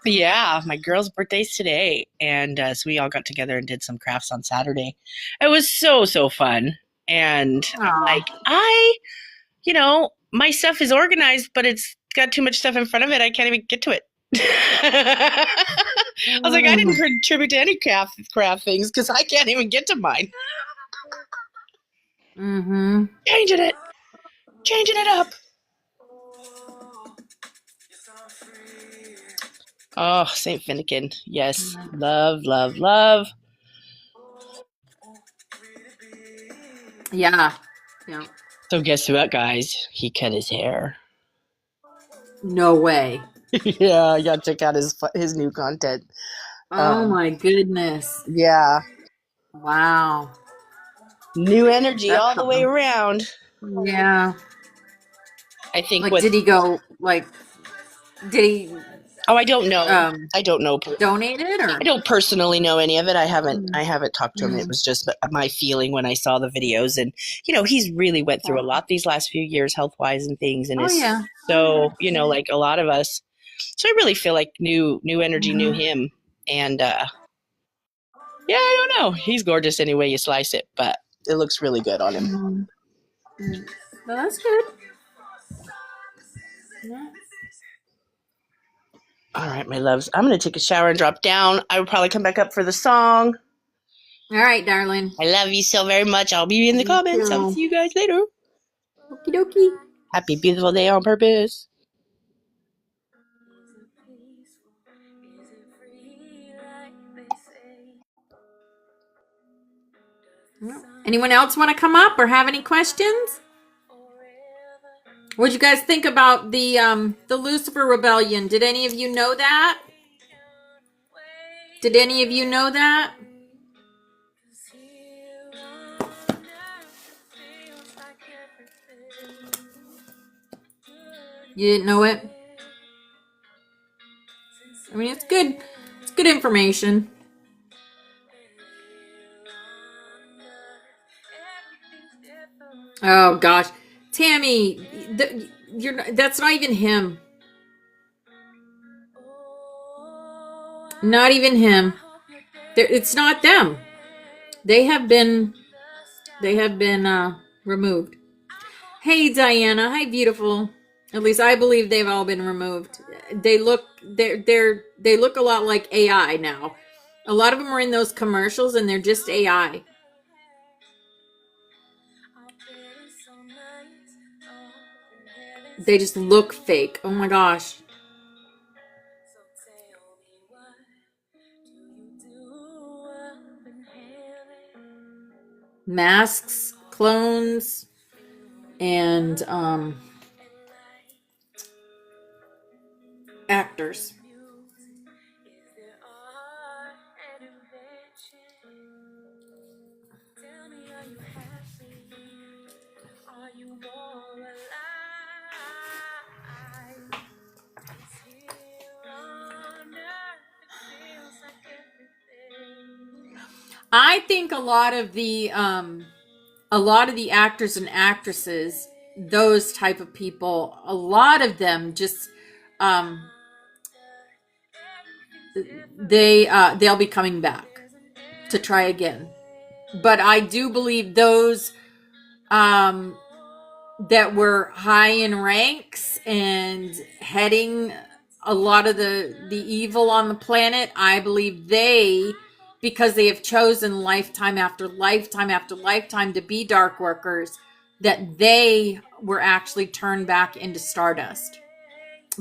yeah, my girl's birthday's today. And so we all got together and did some crafts on Saturday. It was so, so fun. And I'm like, you know, my stuff is organized, but it's got too much stuff in front of it. I can't even get to it. I was like, I didn't contribute to any craft things because I can't even get to mine. Changing it up. Oh, Saint Finnegan. Yes. Love, love, love. Yeah. So guess what, guys? He cut his hair. No way. Yeah, I got to check out his new content. Oh my goodness. Yeah. Wow. New energy all the way around. Yeah. I think did he go did he Oh, I don't know. I don't know. Donate it or? I don't personally know any of it. I haven't talked to him. It was just my feeling when I saw the videos, and you know, he's really went through a lot these last few years, health wise and things, and so you know, like a lot of us. So I really feel like new energy, knew him, and yeah, I don't know. He's gorgeous any way you slice it, but it looks really good on him. Well, that's good. Yeah. All right, my loves. I'm going to take a shower and drop down. I will probably come back up for the song. All right, darling. I love you so very much. I'll be in the comments. I'll see you guys later. Okie dokie. Happy beautiful day on purpose. Anyone else want to come up or have any questions? What'd you guys think about the Lucifer Rebellion? Did any of you know that? Did any of you know that? You didn't know it? I mean, it's good. It's good information. Oh gosh, Tammy, that's not even him. Not even him. It's not them. They have been removed. Hey Diana, hi beautiful. At least I believe they've all been removed. They look a lot like AI now. A lot of them are in those commercials and they're just AI. They just look fake. Oh my gosh. Masks, clones, and actors. I think a lot of the actors and actresses, those type of people, a lot of them just they'll be coming back to try again. But I do believe those that were high in ranks and heading a lot of the evil on the planet, I believe because they have chosen lifetime after lifetime after lifetime to be dark workers, that they were actually turned back into stardust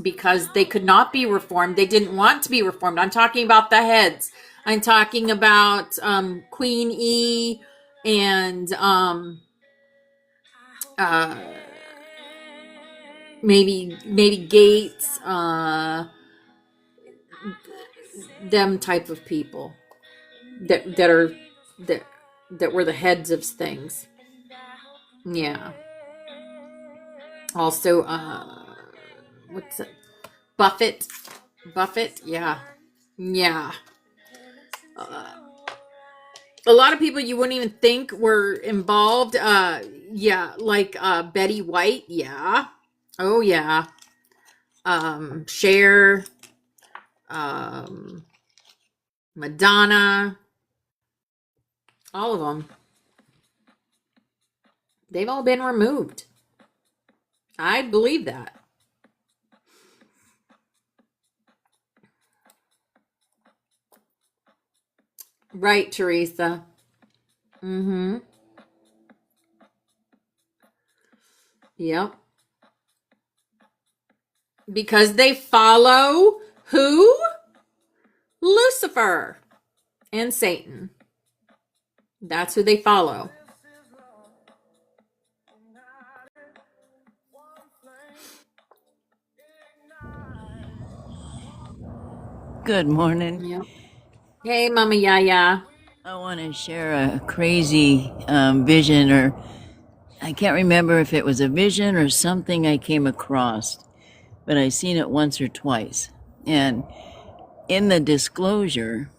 because they could not be reformed. They didn't want to be reformed. I'm talking about the heads. I'm talking about Queen E and maybe Gates, them type of people that were the heads of things. Yeah. Also, what's it? Buffett. Yeah. Yeah. A lot of people you wouldn't even think were involved. Yeah, like Betty White. Yeah. Oh yeah. Cher. Madonna. All of them. They've all been removed. I believe that. Right, Teresa. Mm-hmm. Yep. Because they follow who? Lucifer and Satan. That's who they follow. Good morning. Yep. Hey, Mama Yaya. I want to share a crazy vision, or I can't remember if it was a vision or something I came across, but I seen it once or twice. And in the disclosure,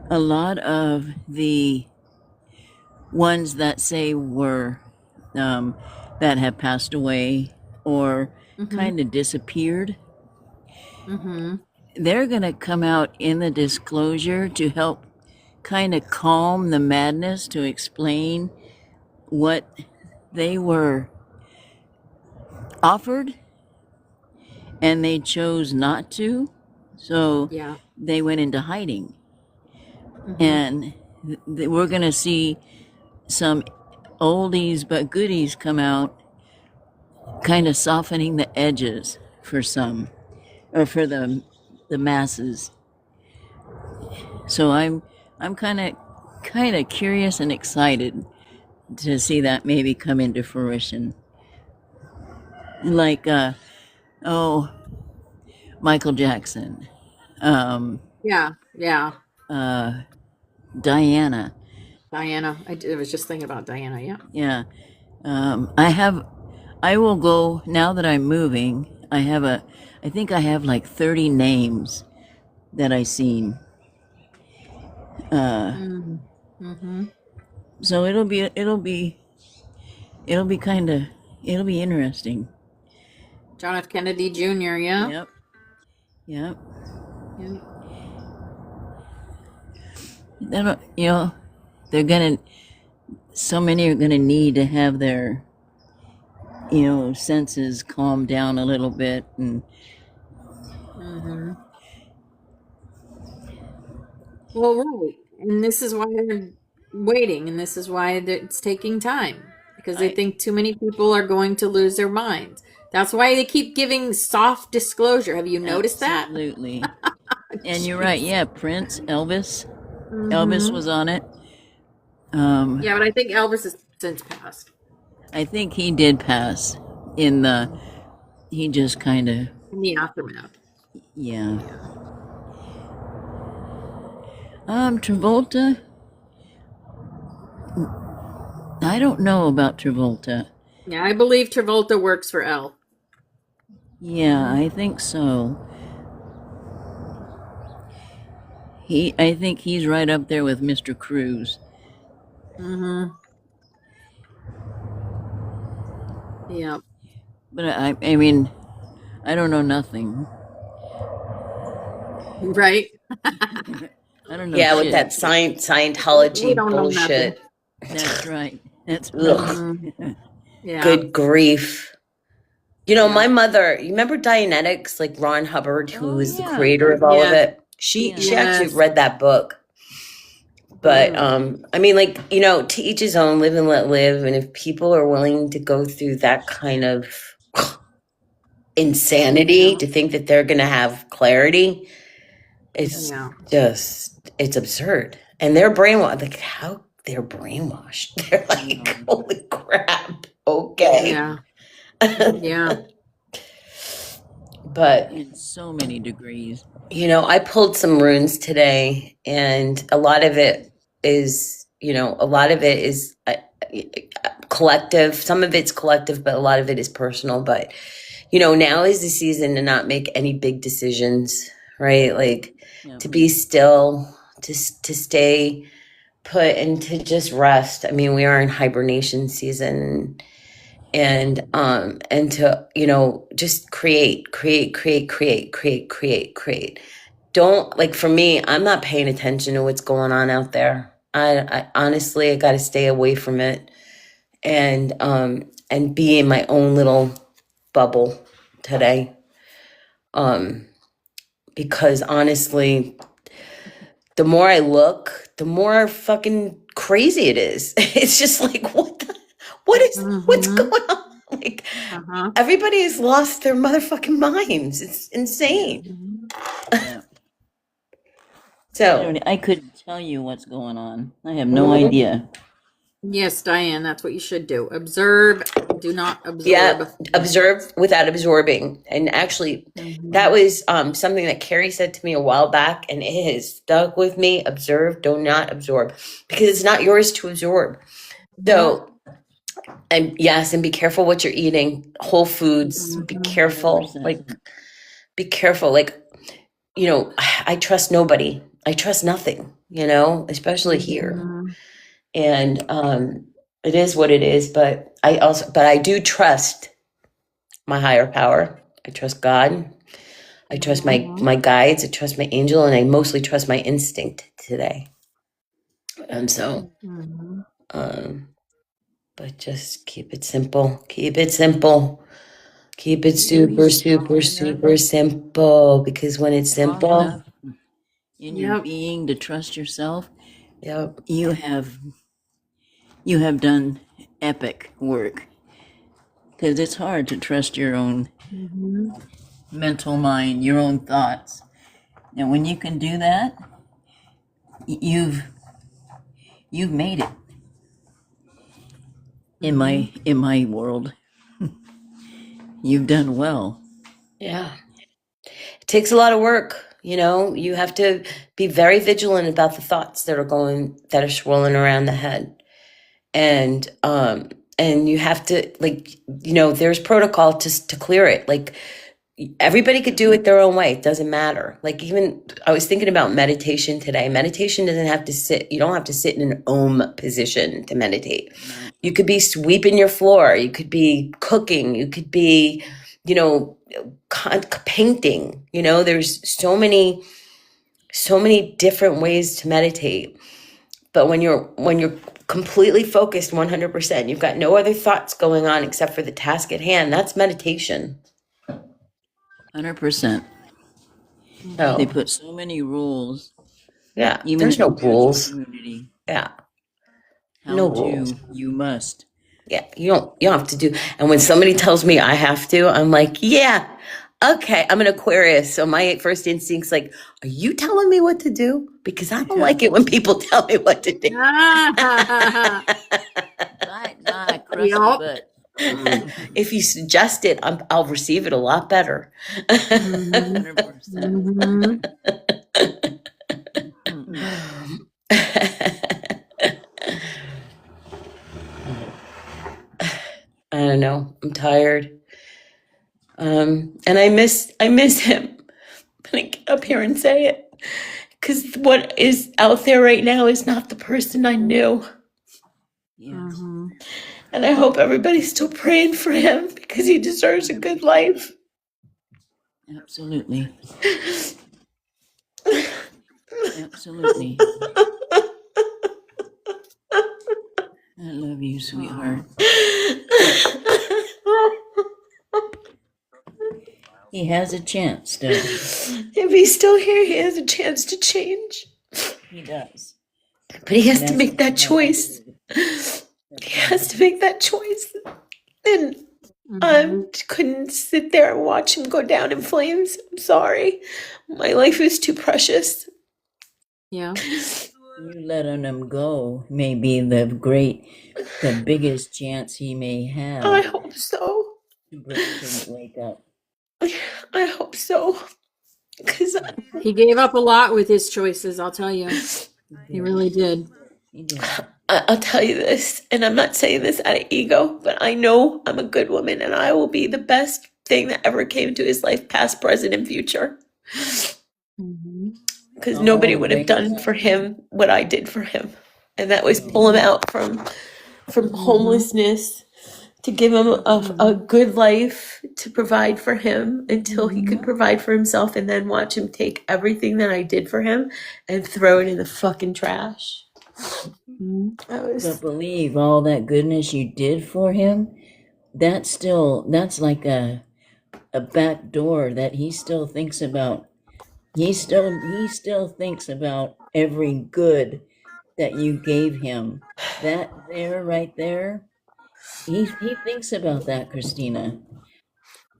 a lot of the ones that say were that have passed away or kind of disappeared, they're going to come out in the disclosure to help kind of calm the madness, to explain what they were offered and they chose not to. So Yeah. they went into hiding. And we're going to see some oldies but goodies come out, kind of softening the edges for some, or for the masses. So I'm kind of curious and excited to see that maybe come into fruition. Like Michael Jackson, Yeah. Diana. Diana. I was just thinking about Diana. Yeah. Yeah. I will go, now that I'm moving, I think I have like 30 names that I seen. So it'll be interesting. John F. Kennedy Jr. Yeah. Yep. Yeah. So many are gonna need to have their, senses calm down a little bit, and Well, right. And this is why they're waiting, and this is why it's taking time, because they think too many people are going to lose their minds. That's why they keep giving soft disclosure. Have you noticed that? absolutely. And you're right. Yeah, Prince, Elvis. Elvis was on it. Yeah, but I think Elvis has since passed. I think he did pass he just kind of, In the aftermath. yeah. Travolta. I don't know about Travolta. Yeah, I believe Travolta works for Elle. Yeah, I think so. I think he's right up there with Mr. Cruz. Yeah. But I mean, I don't know nothing. Right? I don't know. Yeah, shit. with that Scientology We don't know bullshit. That's right. That's Ugh. Yeah. Good grief. My mother, you remember Dianetics, like Ron Hubbard, who was the creator of all of it? She actually read that book. But I mean, like, to each his own, live and let live. And if people are willing to go through that kind of insanity to think that they're going to have clarity, It's Yeah. just, it's absurd. And they're brainwashed. Like, how they're brainwashed. They're like, holy crap. Okay. Yeah. Yeah. But, In so many degrees. you know, I pulled some runes today, and a lot of it is, you know, a lot of it is collective. Some of it's collective, but a lot of it is personal. But, you know, now is the season to not make any big decisions, right? Like, Yeah. to be still, to stay put, and to just rest. I mean, we are in hibernation season, and to, you know, just create. Don't, like, for me, I'm not paying attention to what's going on out there. I honestly, I got to stay away from it, and be in my own little bubble today. Because honestly, the more I look, the more fucking crazy it is. It's just like, what's going on? Like, everybody has lost their motherfucking minds. It's insane. Yeah. So I couldn't tell you what's going on. I have no idea. Yes, Diane, that's what you should do. Observe, do not absorb. yeah, observe without absorbing. And actually, that was something that Carrie said to me a while back, and it has stuck with me. Observe, do not absorb, because it's not yours to absorb. So, and yes, and be careful what you're eating. Whole foods, be careful. 100%. Like, be careful. Like, you know, I trust nobody. I trust nothing, you know, especially here. And it is what it is, but I do trust my higher power. I trust God. I trust my guides. I trust my angel, and I mostly trust my instinct today. And so, but just keep it simple. Keep it simple. Keep it super, super, super simple. Because when it's simple, in your being to trust yourself, yep, you have done epic work. Because it's hard to trust your own mental mind, your own thoughts. And when you can do that, you've made it. In my world, you've done well. Yeah. It takes a lot of work. You know, you have to be very vigilant about the thoughts that are swirling around the head. And you have to, like, you know, there's protocol to clear it. Like, everybody could do it their own way. It doesn't matter. Like, even I was thinking about meditation today. Meditation doesn't have to sit. You don't have to sit in an Om position to meditate. You could be sweeping your floor. You could be cooking. You could be, you know, painting. You know, there's so many different ways to meditate. But when you're completely focused 100%, you've got no other thoughts going on except for the task at hand, that's meditation. 100%. So, they put so many rules. Yeah, Even there's no rules. Community. Yeah, No rules. You must. Yeah, you don't have to do. And when somebody tells me I have to, I'm like, yeah, okay. I'm an Aquarius, so my first instinct's like, are you telling me what to do? Because I don't like it when people tell me what to do. But if you suggest it, I'll receive it a lot better. 100%. I don't know. I'm tired. And I miss him. But I get up here and say it. Because what is out there right now is not the person I knew. Yes. And I hope everybody's still praying for him, because he deserves a good life. Absolutely. Absolutely. I love you, sweetheart. He has a chance still. If he's still here, he has a chance to change. He does. But he has to make that choice. He has to make that choice. And Couldn't sit there and watch him go down in flames. I'm sorry. My life is too precious. Yeah. You letting him go may be the biggest chance he may have. I hope so. To wake up. I hope so. Because He gave up a lot with his choices, I'll tell you. He really did. He did. I'll tell you this, and I'm not saying this out of ego, but I know I'm a good woman, and I will be the best thing that ever came to his life, past, present, and future. Because nobody would have done for him what I did for him, and that was pull him out from homelessness, to give him a good life, to provide for him until he could provide for himself, and then watch him take everything that I did for him and throw it in the fucking trash. But believe all that goodness you did for him, that's like a back door that he still thinks about. He still thinks about every good that you gave him. That there, right there, he thinks about that, Christina.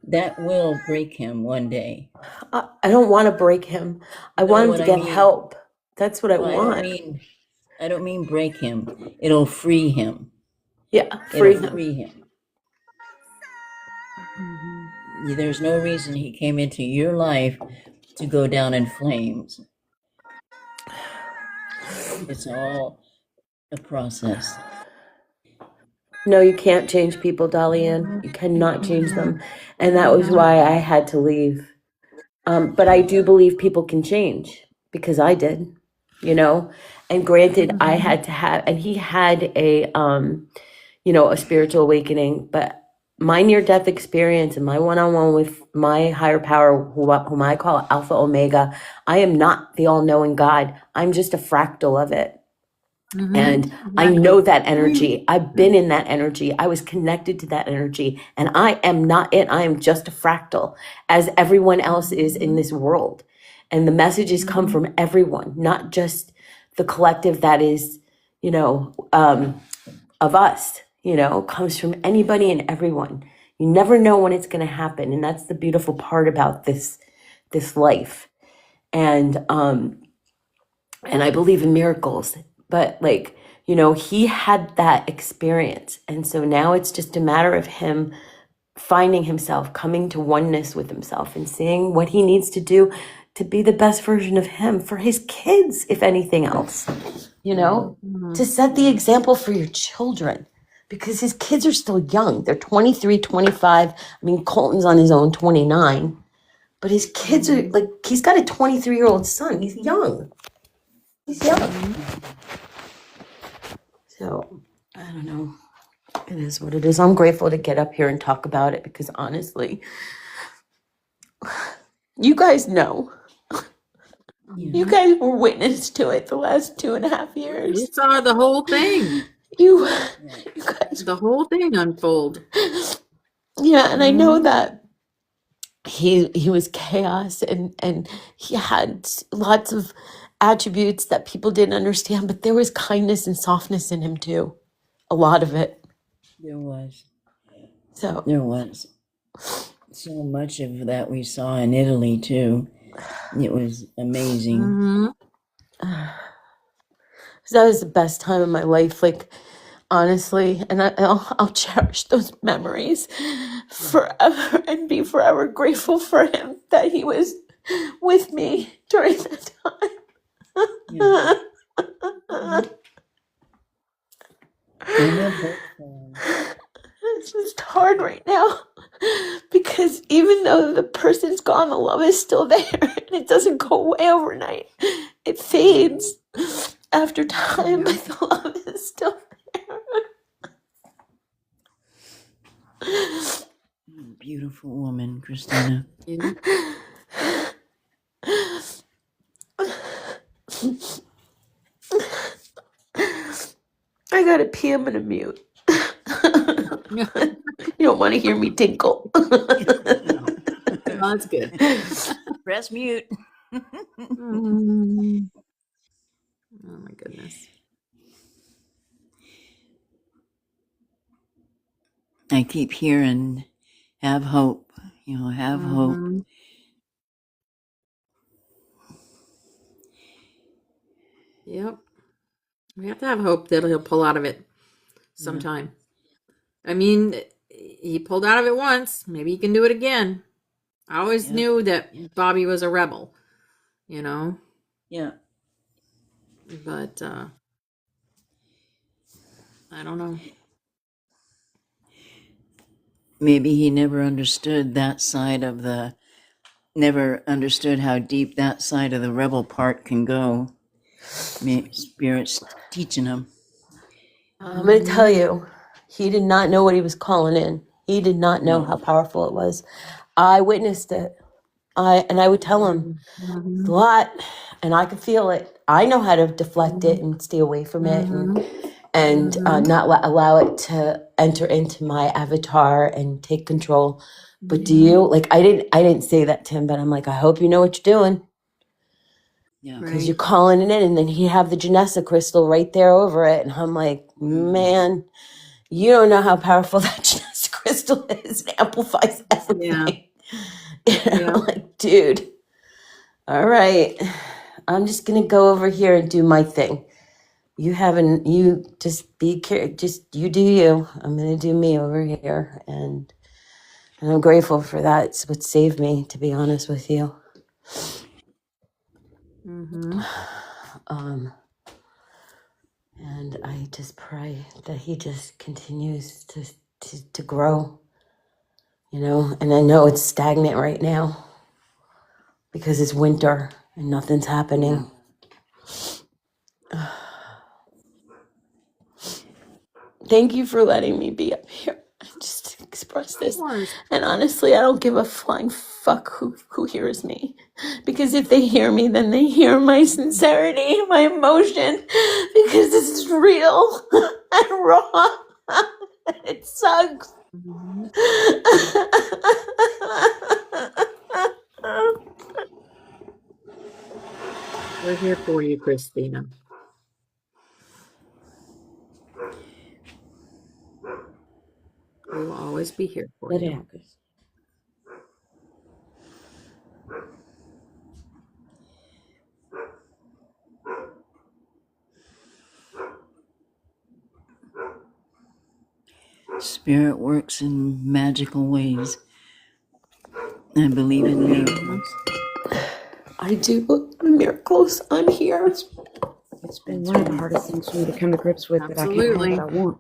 That will break him one day. I don't want to break him. I want him to get help. That's what I want. I don't mean break him. It'll free him. Yeah, free him. There's no reason he came into your life to go down in flames. It's all a process. No, you can't change people, Dalian. You cannot change them. And that was why I had to leave. But I do believe people can change, because I did, and granted, I had to have, and he had a spiritual awakening, but my near-death experience and my one-on-one with my higher power, whom I call Alpha Omega, I am not the all-knowing God. I'm just a fractal of it. And I know that energy. I've been in that energy. I was connected to that energy, and I am not it. I am just a fractal, as everyone else is in this world. And the messages come from everyone, not just the collective that is, of us, comes from anybody and everyone. You never know when it's going to happen. And that's the beautiful part about this life. And I believe in miracles. But he had that experience. And so now it's just a matter of him finding himself, coming to oneness with himself, and seeing what he needs to do to be the best version of him for his kids, if anything else, to set the example for your children, because his kids are still young. They're 23, 25. I mean, Colton's on his own, 29. But his kids are he's got a 23-year-old son. He's young. So, I don't know. It is what it is. I'm grateful to get up here and talk about it, because honestly, you guys know. You guys were witness to it the last 2.5 years. You saw the whole thing. You guys. The whole thing unfold. Yeah, and I know that he was chaos, and he had lots of attributes that people didn't understand, but there was kindness and softness in him too. A lot of it. There was. So there was so much of that we saw in Italy too. It was amazing. That was the best time of my life, honestly, and I'll cherish those memories forever and be forever grateful for him that he was with me during that time. It's just hard right now, because even though the person's gone, the love is still there, and it doesn't go away overnight. It fades after time, but the love is still there. Beautiful woman, Christina. I gotta pee. I'm gonna mute. You don't want to hear me tinkle. That's good. Press mute. Oh my goodness. I keep hearing have hope. Have hope. Mhm. Yep. We have to have hope that he'll pull out of it sometime. I mean, he pulled out of it once. Maybe he can do it again. I always Yep. knew that Bobby was a rebel, you know, Yeah. but I don't know. Maybe he never understood never understood how deep that side of the rebel part can go. Spirit's teaching him. I'm going to tell you, he did not know what he was calling in. He did not know how powerful it was. I witnessed it. I would tell him a lot, and I could feel it. I know how to deflect it and stay away from it, and not allow it to enter into my avatar and take control. But do you? Like, I didn't say that to him, but I'm like, I hope you know what you're doing, Yeah. because you're calling it in, and then he'd have the Janessa crystal right there over it, and I'm like, man, you don't know how powerful that Janessa crystal is. It amplifies everything. Like, dude, all right, I'm just gonna go over here and do my thing. You just be careful. Just you do you. I'm gonna do me over here, and I'm grateful for that. It's what saved me, to be honest with you. And I just pray that he just continues to grow, and I know it's stagnant right now because it's winter and nothing's happening. Thank you for letting me be up here just to express this. And honestly, I don't give a flying fuck who hears me, because if they hear me, then they hear my sincerity, my emotion, because this is real and raw. It sucks. We're here for you, Christina. We will always be here for you. Spirit works in magical ways. I believe in miracles. I do believe in miracles. I'm here. It's been one of the hardest things for me to come to grips with, that I can't have what I want.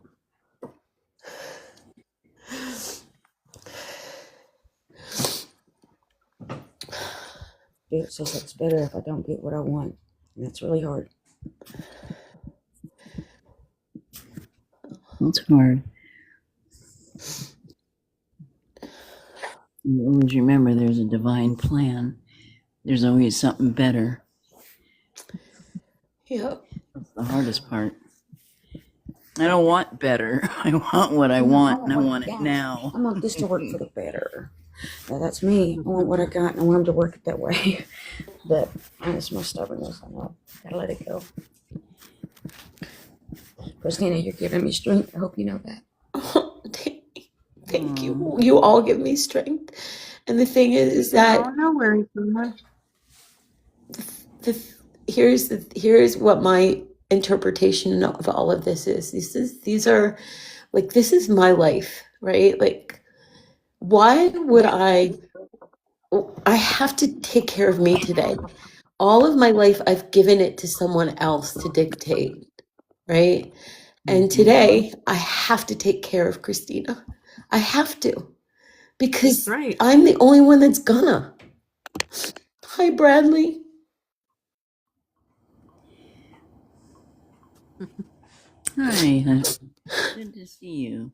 It says it's better if I don't get what I want, and that's really hard. It's hard. You always remember there's a divine plan. There's always something better. Yeah. That's the hardest part. I don't want better. I want what I want, and I want it now. I want this to work for the better. Now, that's me. I want what I got, and I want them to work it that way. But it's my stubbornness. I know. Gotta let it go. Christina, you're giving me strength. I hope you know that. Thank you. You all give me strength. And the thing is that no worries, here's what my interpretation of all of this is. This is my life, right? Like, why would I have to take care of me today? All of my life, I've given it to someone else to dictate, right? And today, I have to take care of Christina. I have to, because I'm the only one that's gonna. Hi, Bradley. Hi, good to see you.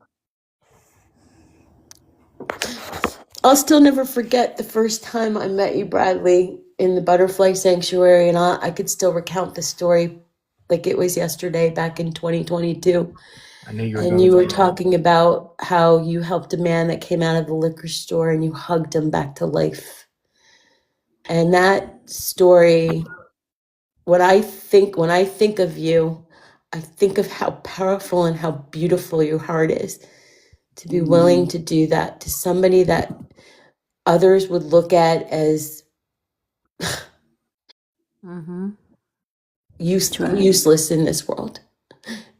I'll still never forget the first time I met you, Bradley, in the Butterfly Sanctuary, and I could still recount the story like it was yesterday, back in 2022. And you were talking about how you helped a man that came out of the liquor store and you hugged him back to life. And that story, when I think of you, I think of how powerful and how beautiful your heart is, to be willing to do that to somebody that others would look at as Mm-hmm. useless in this world.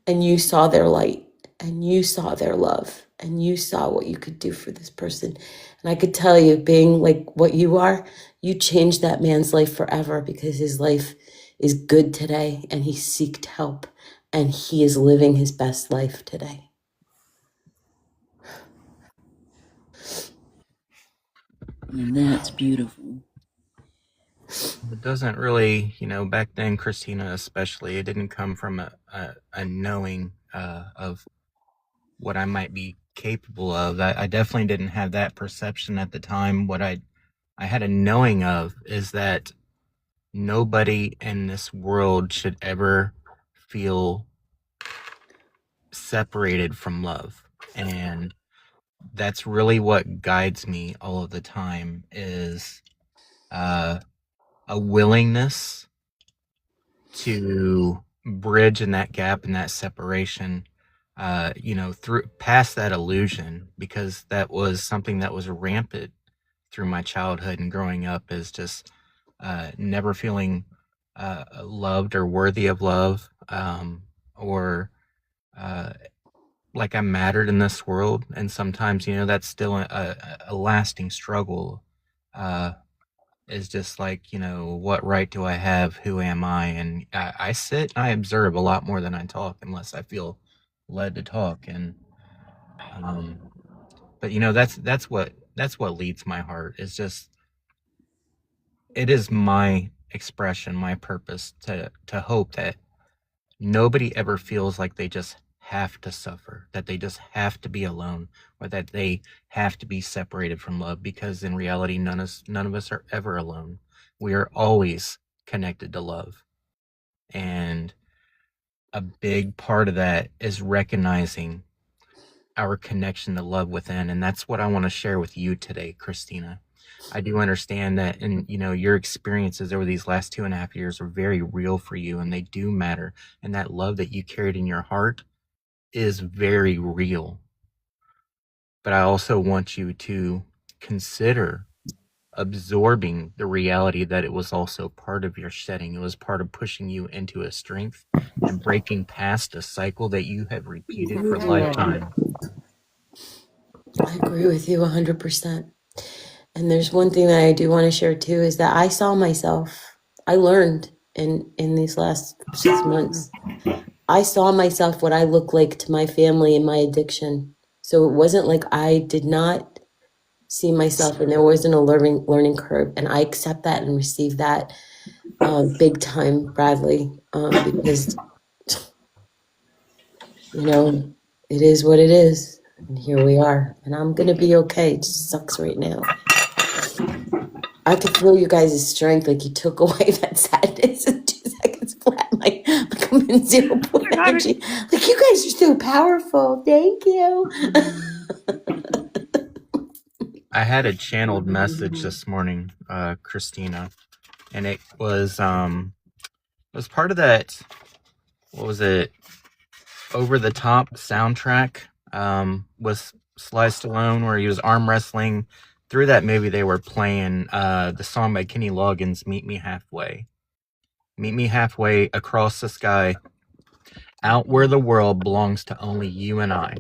And you saw their light, and you saw their love, and you saw what you could do for this person. And I could tell you, being like what you are, you changed that man's life forever, because his life is good today, and he seeked help, and he is living his best life today. And that's beautiful. It doesn't really, back then, Christina especially, it didn't come from a knowing of what I might be capable of. I definitely didn't have that perception at the time. What I had a knowing of is that nobody in this world should ever feel separated from love. And that's really what guides me all of the time, is a willingness to bridge in that gap and that separation, through past that illusion, because that was something that was rampant through my childhood and growing up, is just never feeling loved or worthy of love, or like I mattered in this world. And sometimes, that's still a lasting struggle. Is just like, what right do I have? Who am I? And I sit and I observe a lot more than I talk, unless I feel led to talk. And, but that's what leads my heart, is just, it is my expression, my purpose to hope that nobody ever feels like they just have to suffer, that they just have to be alone, or that they have to be separated from love, because in reality, none of us are ever alone. We are always connected to love. And a big part of that is recognizing our connection to love within. And that's what I want to share with you today, Christina. I do understand that, and your experiences over these last 2.5 years are very real for you, and they do matter. And that love that you carried in your heart is very real. But I also want you to consider absorbing the reality that it was also part of your shedding. It was part of pushing you into a strength and breaking past a cycle that you have repeated for a lifetime. I agree with you 100%. And there's one thing that I do want to share too, is that I saw myself. I learned in these last 6 months. I saw myself, what I look like to my family and my addiction. So it wasn't like I did not see myself, and there wasn't a learning curve. And I accept that and receive that big time, Bradley, because, it is what it is. And here we are. And I'm going to be okay. It just sucks right now. I could feel you guys' strength, like you took away that sadness in 2 seconds flat, like I'm in 0 point energy. Like, you guys are so powerful. Thank you. I had a channeled message this morning, Christina, and it was part of that, what was it, Over the Top soundtrack, with Sly Stallone, where he was arm wrestling. Through that movie, they were playing the song by Kenny Loggins, Meet Me Halfway. Meet me halfway across the sky, out where the world belongs to only you and I.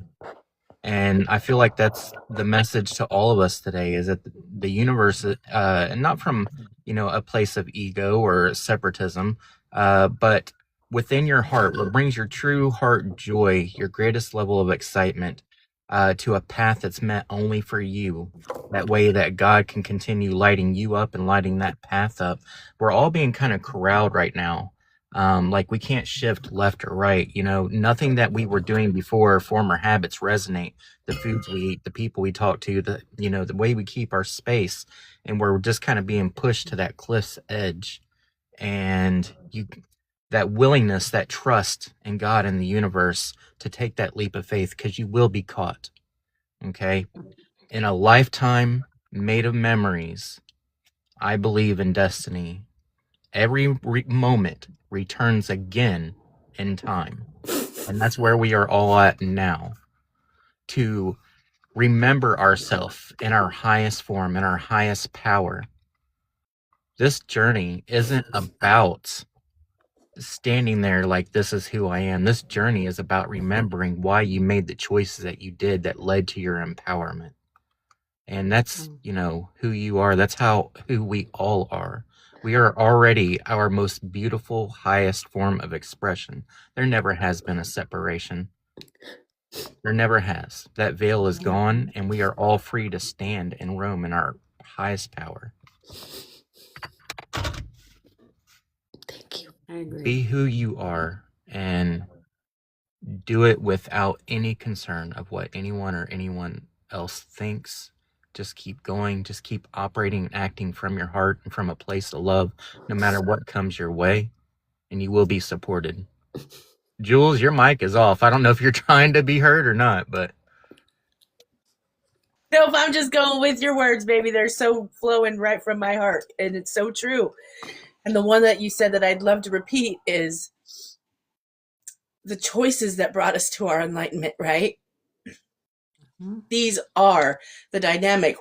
And I feel like that's the message to all of us today, is that the universe, and not from, a place of ego or separatism, but within your heart, what brings your true heart joy, your greatest level of excitement, to a path that's meant only for you. That way that God can continue lighting you up and lighting that path up. We're all being kind of corralled right now. Like, we can't shift left or right. Nothing that we were doing before, former habits, resonate. The foods we eat, the people we talk to, the way we keep our space, and we're just kind of being pushed to that cliff's edge. And that willingness, that trust in God and the universe to take that leap of faith, because you will be caught. Okay, in a lifetime made of memories, I believe in destiny. Every moment returns again in time. And that's where we are all at now. To remember ourselves in our highest form, in our highest power. This journey isn't about standing there like this is who I am. This journey is about remembering why you made the choices that you did that led to your empowerment. And that's, who you are. That's who we all are. We are already our most beautiful, highest form of expression. There never has been a separation. There never has. That veil is gone, and we are all free to stand and roam in our highest power. Thank you. I agree. Be who you are and do it without any concern of what anyone or anyone else thinks. Just keep going. Just keep operating and acting from your heart and from a place of love, no matter what comes your way, and you will be supported. Jules, your mic is off. I don't know if you're trying to be heard or not, but... Nope, I'm just going with your words, baby. They're so flowing right from my heart, and it's so true. And the one that you said that I'd love to repeat is the choices that brought us to our enlightenment, right? These are the dynamic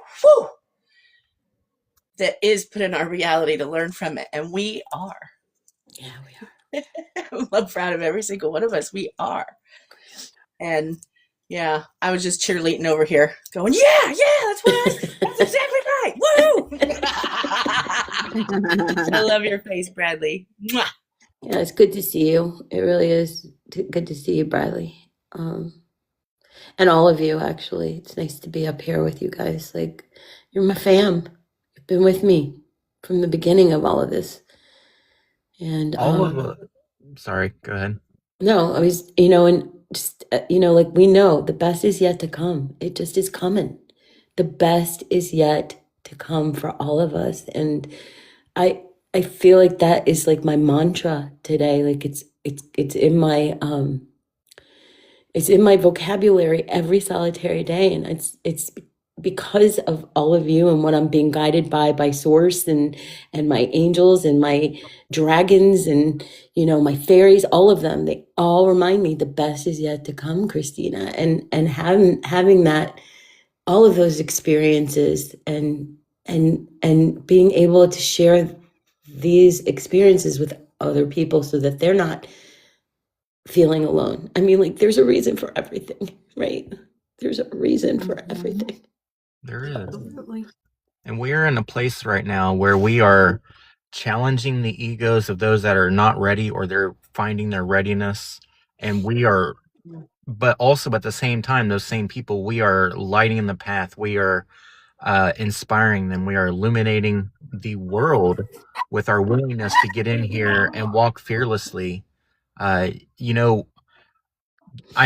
that is put in our reality to learn from it. And we are. Yeah, we are. I'm proud of every single one of us. We are. And yeah, I was just cheerleading over here going, that's exactly right. Woo! I love your face, Bradley. Mwah! Yeah, it's good to see you. It really is good to see you, Bradley. And all of you, actually. It's nice to be up here with you guys. Like, you're my fam. You've been with me from the beginning of all of this. And sorry, go ahead. No, I was, and just, like we know the best is yet to come. It just is coming. The best is yet to come for all of us. And I feel like that is like my mantra today. Like it's in my, it's in my vocabulary every solitary day. And it's because of all of you and what I'm being guided by Source and my angels and my dragons and, my fairies, all of them, they all remind me the best is yet to come, Christina. And having that, all of those experiences and being able to share these experiences with other people so that they're not feeling alone. I mean, like, there's a reason for everything, right? There's a reason for everything. There is. Absolutely. And we're in a place right now where we are challenging the egos of those that are not ready or they're finding their readiness. And we are, but also at the same time, those same people, we are lighting the path. We are inspiring them. We are illuminating the world with our willingness to get in here and walk fearlessly. I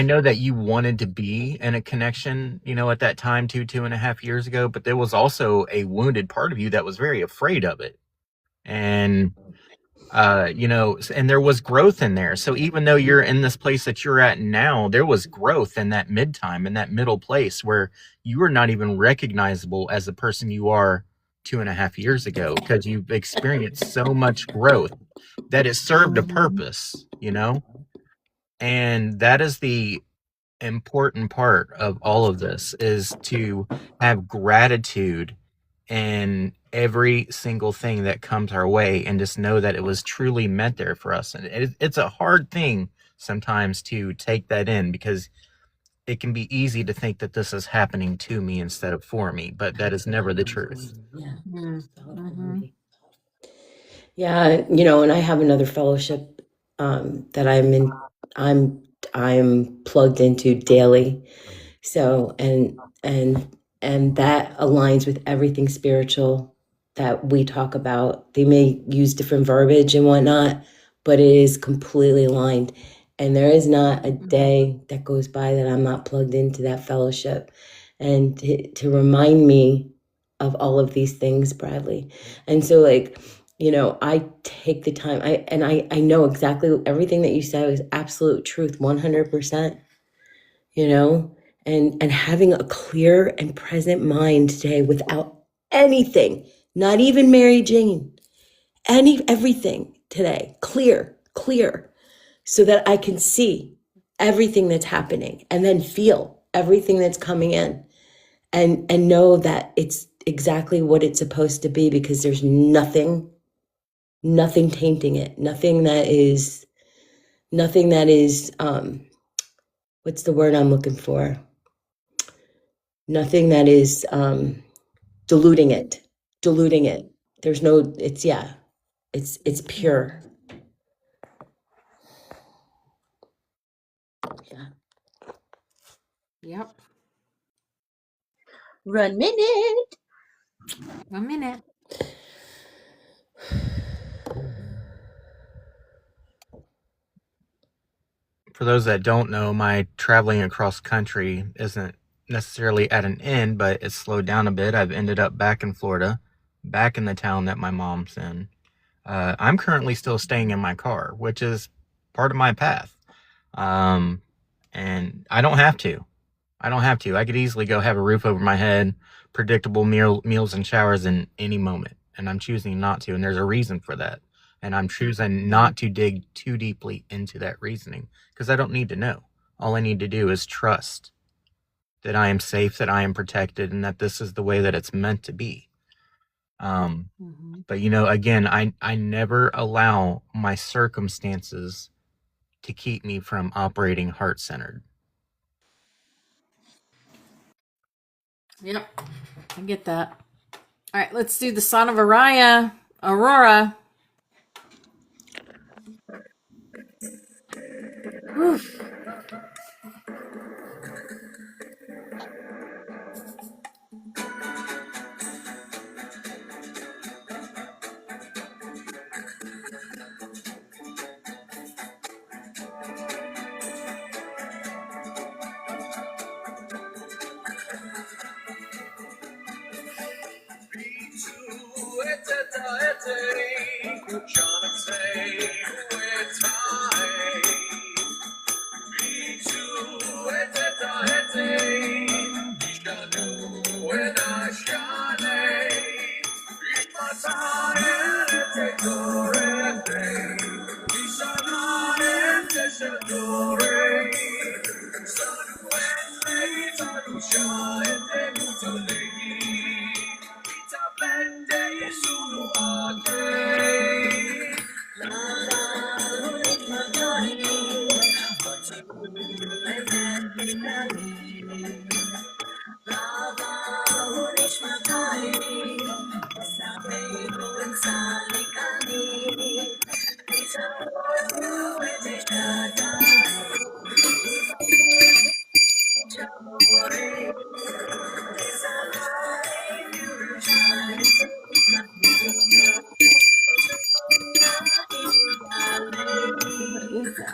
know that you wanted to be in a connection, at that time, 2.5 years ago, but there was also a wounded part of you that was very afraid of it. And, and there was growth in there. So even though you're in this place that you're at now, there was growth in that mid-time, in that middle place where you were not even recognizable as the person you are 2.5 years ago, because you've experienced so much growth that it served a purpose, And that is the important part of all of this, is to have gratitude in every single thing that comes our way and just know that it was truly meant there for us. And it's a hard thing sometimes to take that in, because it can be easy to think that this is happening to me instead of for me, but that is never the truth. Yeah. Mm-hmm. Yeah, and I have another fellowship that I'm in. I'm plugged into daily. So and that aligns with everything spiritual that we talk about. They may use different verbiage and whatnot, but it is completely aligned. And there is not a day that goes by that I'm not plugged into that fellowship. And to remind me of all of these things, Bradley. And so, like, I take the time. I know exactly everything that you said is absolute truth, 100%. And having a clear and present mind today without anything, not even Mary Jane, everything today, clear, so that I can see everything that's happening and then feel everything that's coming in. and know that it's exactly what it's supposed to be, because there's nothing tainting it, nothing that is what's the word I'm looking for? Nothing that is diluting it. There's no, it's pure. Yeah. Yep. 1 minute. 1 minute. For those that don't know, my traveling across country isn't necessarily at an end, but it's slowed down a bit. I've ended up back in Florida, back in the town that my mom's in. I'm currently still staying in my car, which is part of my path. And I don't have to. I could easily go have a roof over my head, predictable meals and showers in any moment. And I'm choosing not to. And there's a reason for that. And I'm choosing not to dig too deeply into that reasoning, because I don't need to know. All I need to do is trust that I am safe, that I am protected, and that this is the way that it's meant to be. But, again, I never allow my circumstances to keep me from operating heart-centered. Yep. I get that. All right, let's do the Son of Aurora. Whew. What is that? What is that?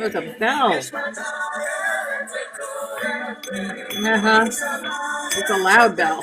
Oh, it's a bell. It's a loud bell.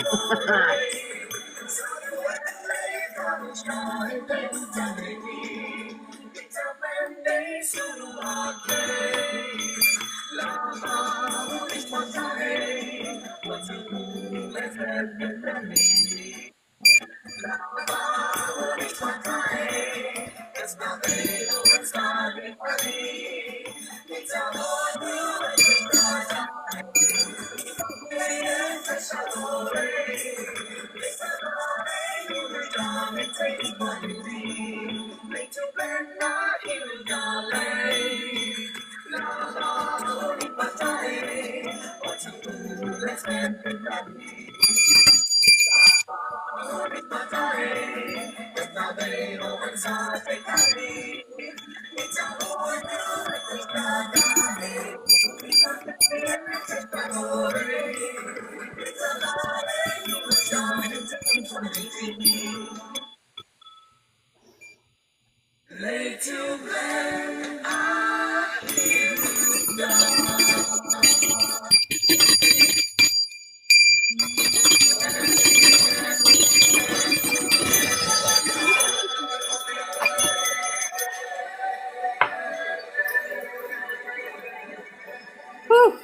Whew.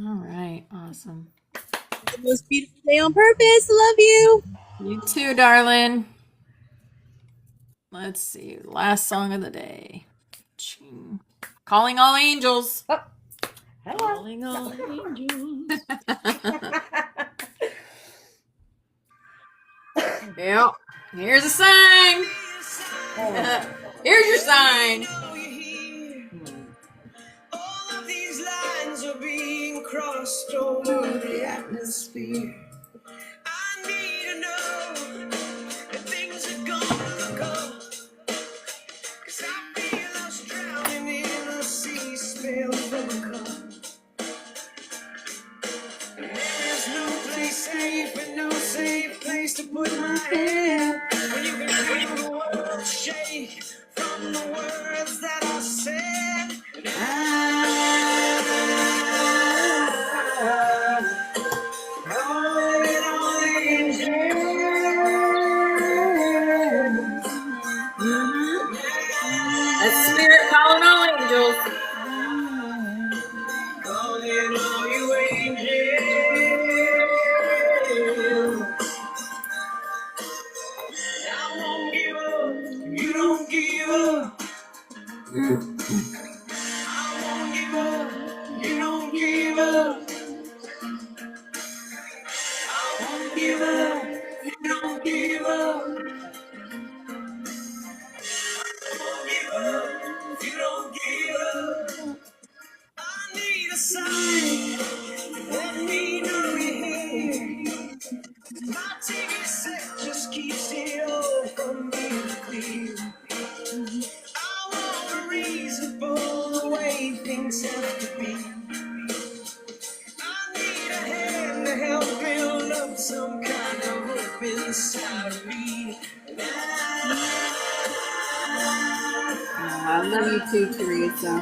All right, awesome. The most beautiful day on purpose. Love you. You too, darling. Let's see. Last song of the day. Ching. Calling all angels. Calling all angels. Yep. Here's a sign. Here's your sign. All of these lines are being crossed over the atmosphere. I need to know if things are gonna look up. 'Cause I feel us drowning in a sea spilled from a cup. And there is no place safe and no safe place to put my head. When you can feel the world shake from the words that are said. And calling all angels. That's Spirit calling all angels. Calling all you angels. I won't give up. You don't give up. I won't give up. You don't give up. I won't give up. You don't give up. I won't give up. You don't give up. I need a sign. Let me know you're here. My TV set just keeps it all from being clear. I want a reason for the way things have to be. I need a hand to help build up some kind of hope inside of me. I love you too, Teresa.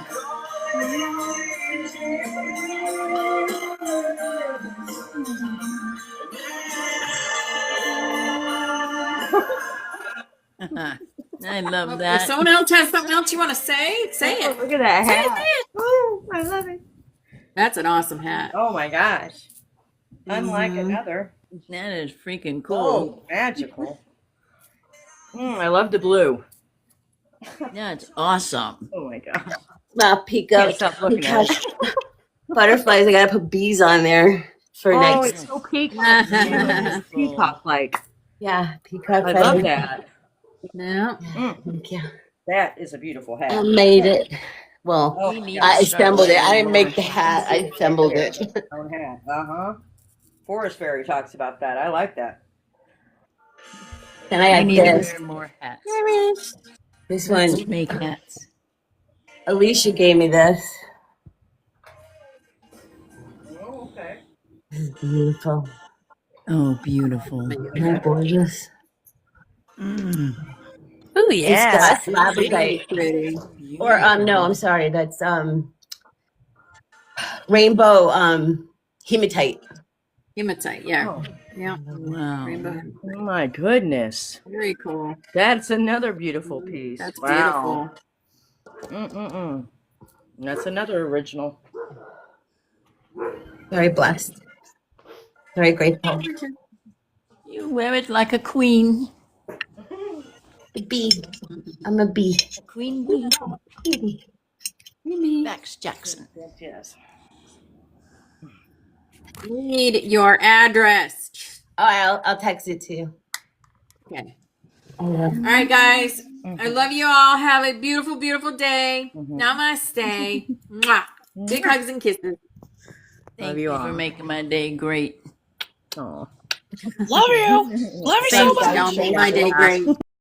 I love If that. someone else has something else you want to say, say it. Look at that Say it, hat. say it. Oh, I love it. That's an awesome hat. Oh my gosh. Unlike Mhm. another. That is freaking cool. Oh, magical. I love the blue. That's awesome. Oh my gosh. Peacock, Stop looking peacock at it. butterflies. I gotta put bees on there for Oh, next. it's so peacock. It's peacock-like. Yeah, peacock. I love that. Yeah. Thank you. That is a beautiful hat. I made it. Well, Oh, We need I to start assembled it. I wearing didn't make the more. hat. I assembled it. own hat. Uh-huh. Forest Fairy talks about that. I like that. And I We got need to this. wear more hats. This Let's one, make hats. Alicia gave me this. Oh, okay. Beautiful. Oh, beautiful. Isn't that gorgeous? Oh It's got labradorite. Pretty. Or no, I'm sorry. That's rainbow hematite. Hematite, yeah. Oh. Yeah. Wow. Rainbow. Oh my goodness. Very cool. That's another beautiful piece. That's Wow. beautiful. That's another original. Very blessed. Very grateful. You wear it like a queen. A bee. I'm a bee. A queen bee. Max Jackson. Yes. Need your address. I'll text it to you. Okay. All All right, guys. I love you all. Have a beautiful, beautiful day. Namaste. Mwah. Big hugs and kisses. Thank you you all. for making my day great. Oh. Love you. Love you so Thanks, much. y'all. Made my day great.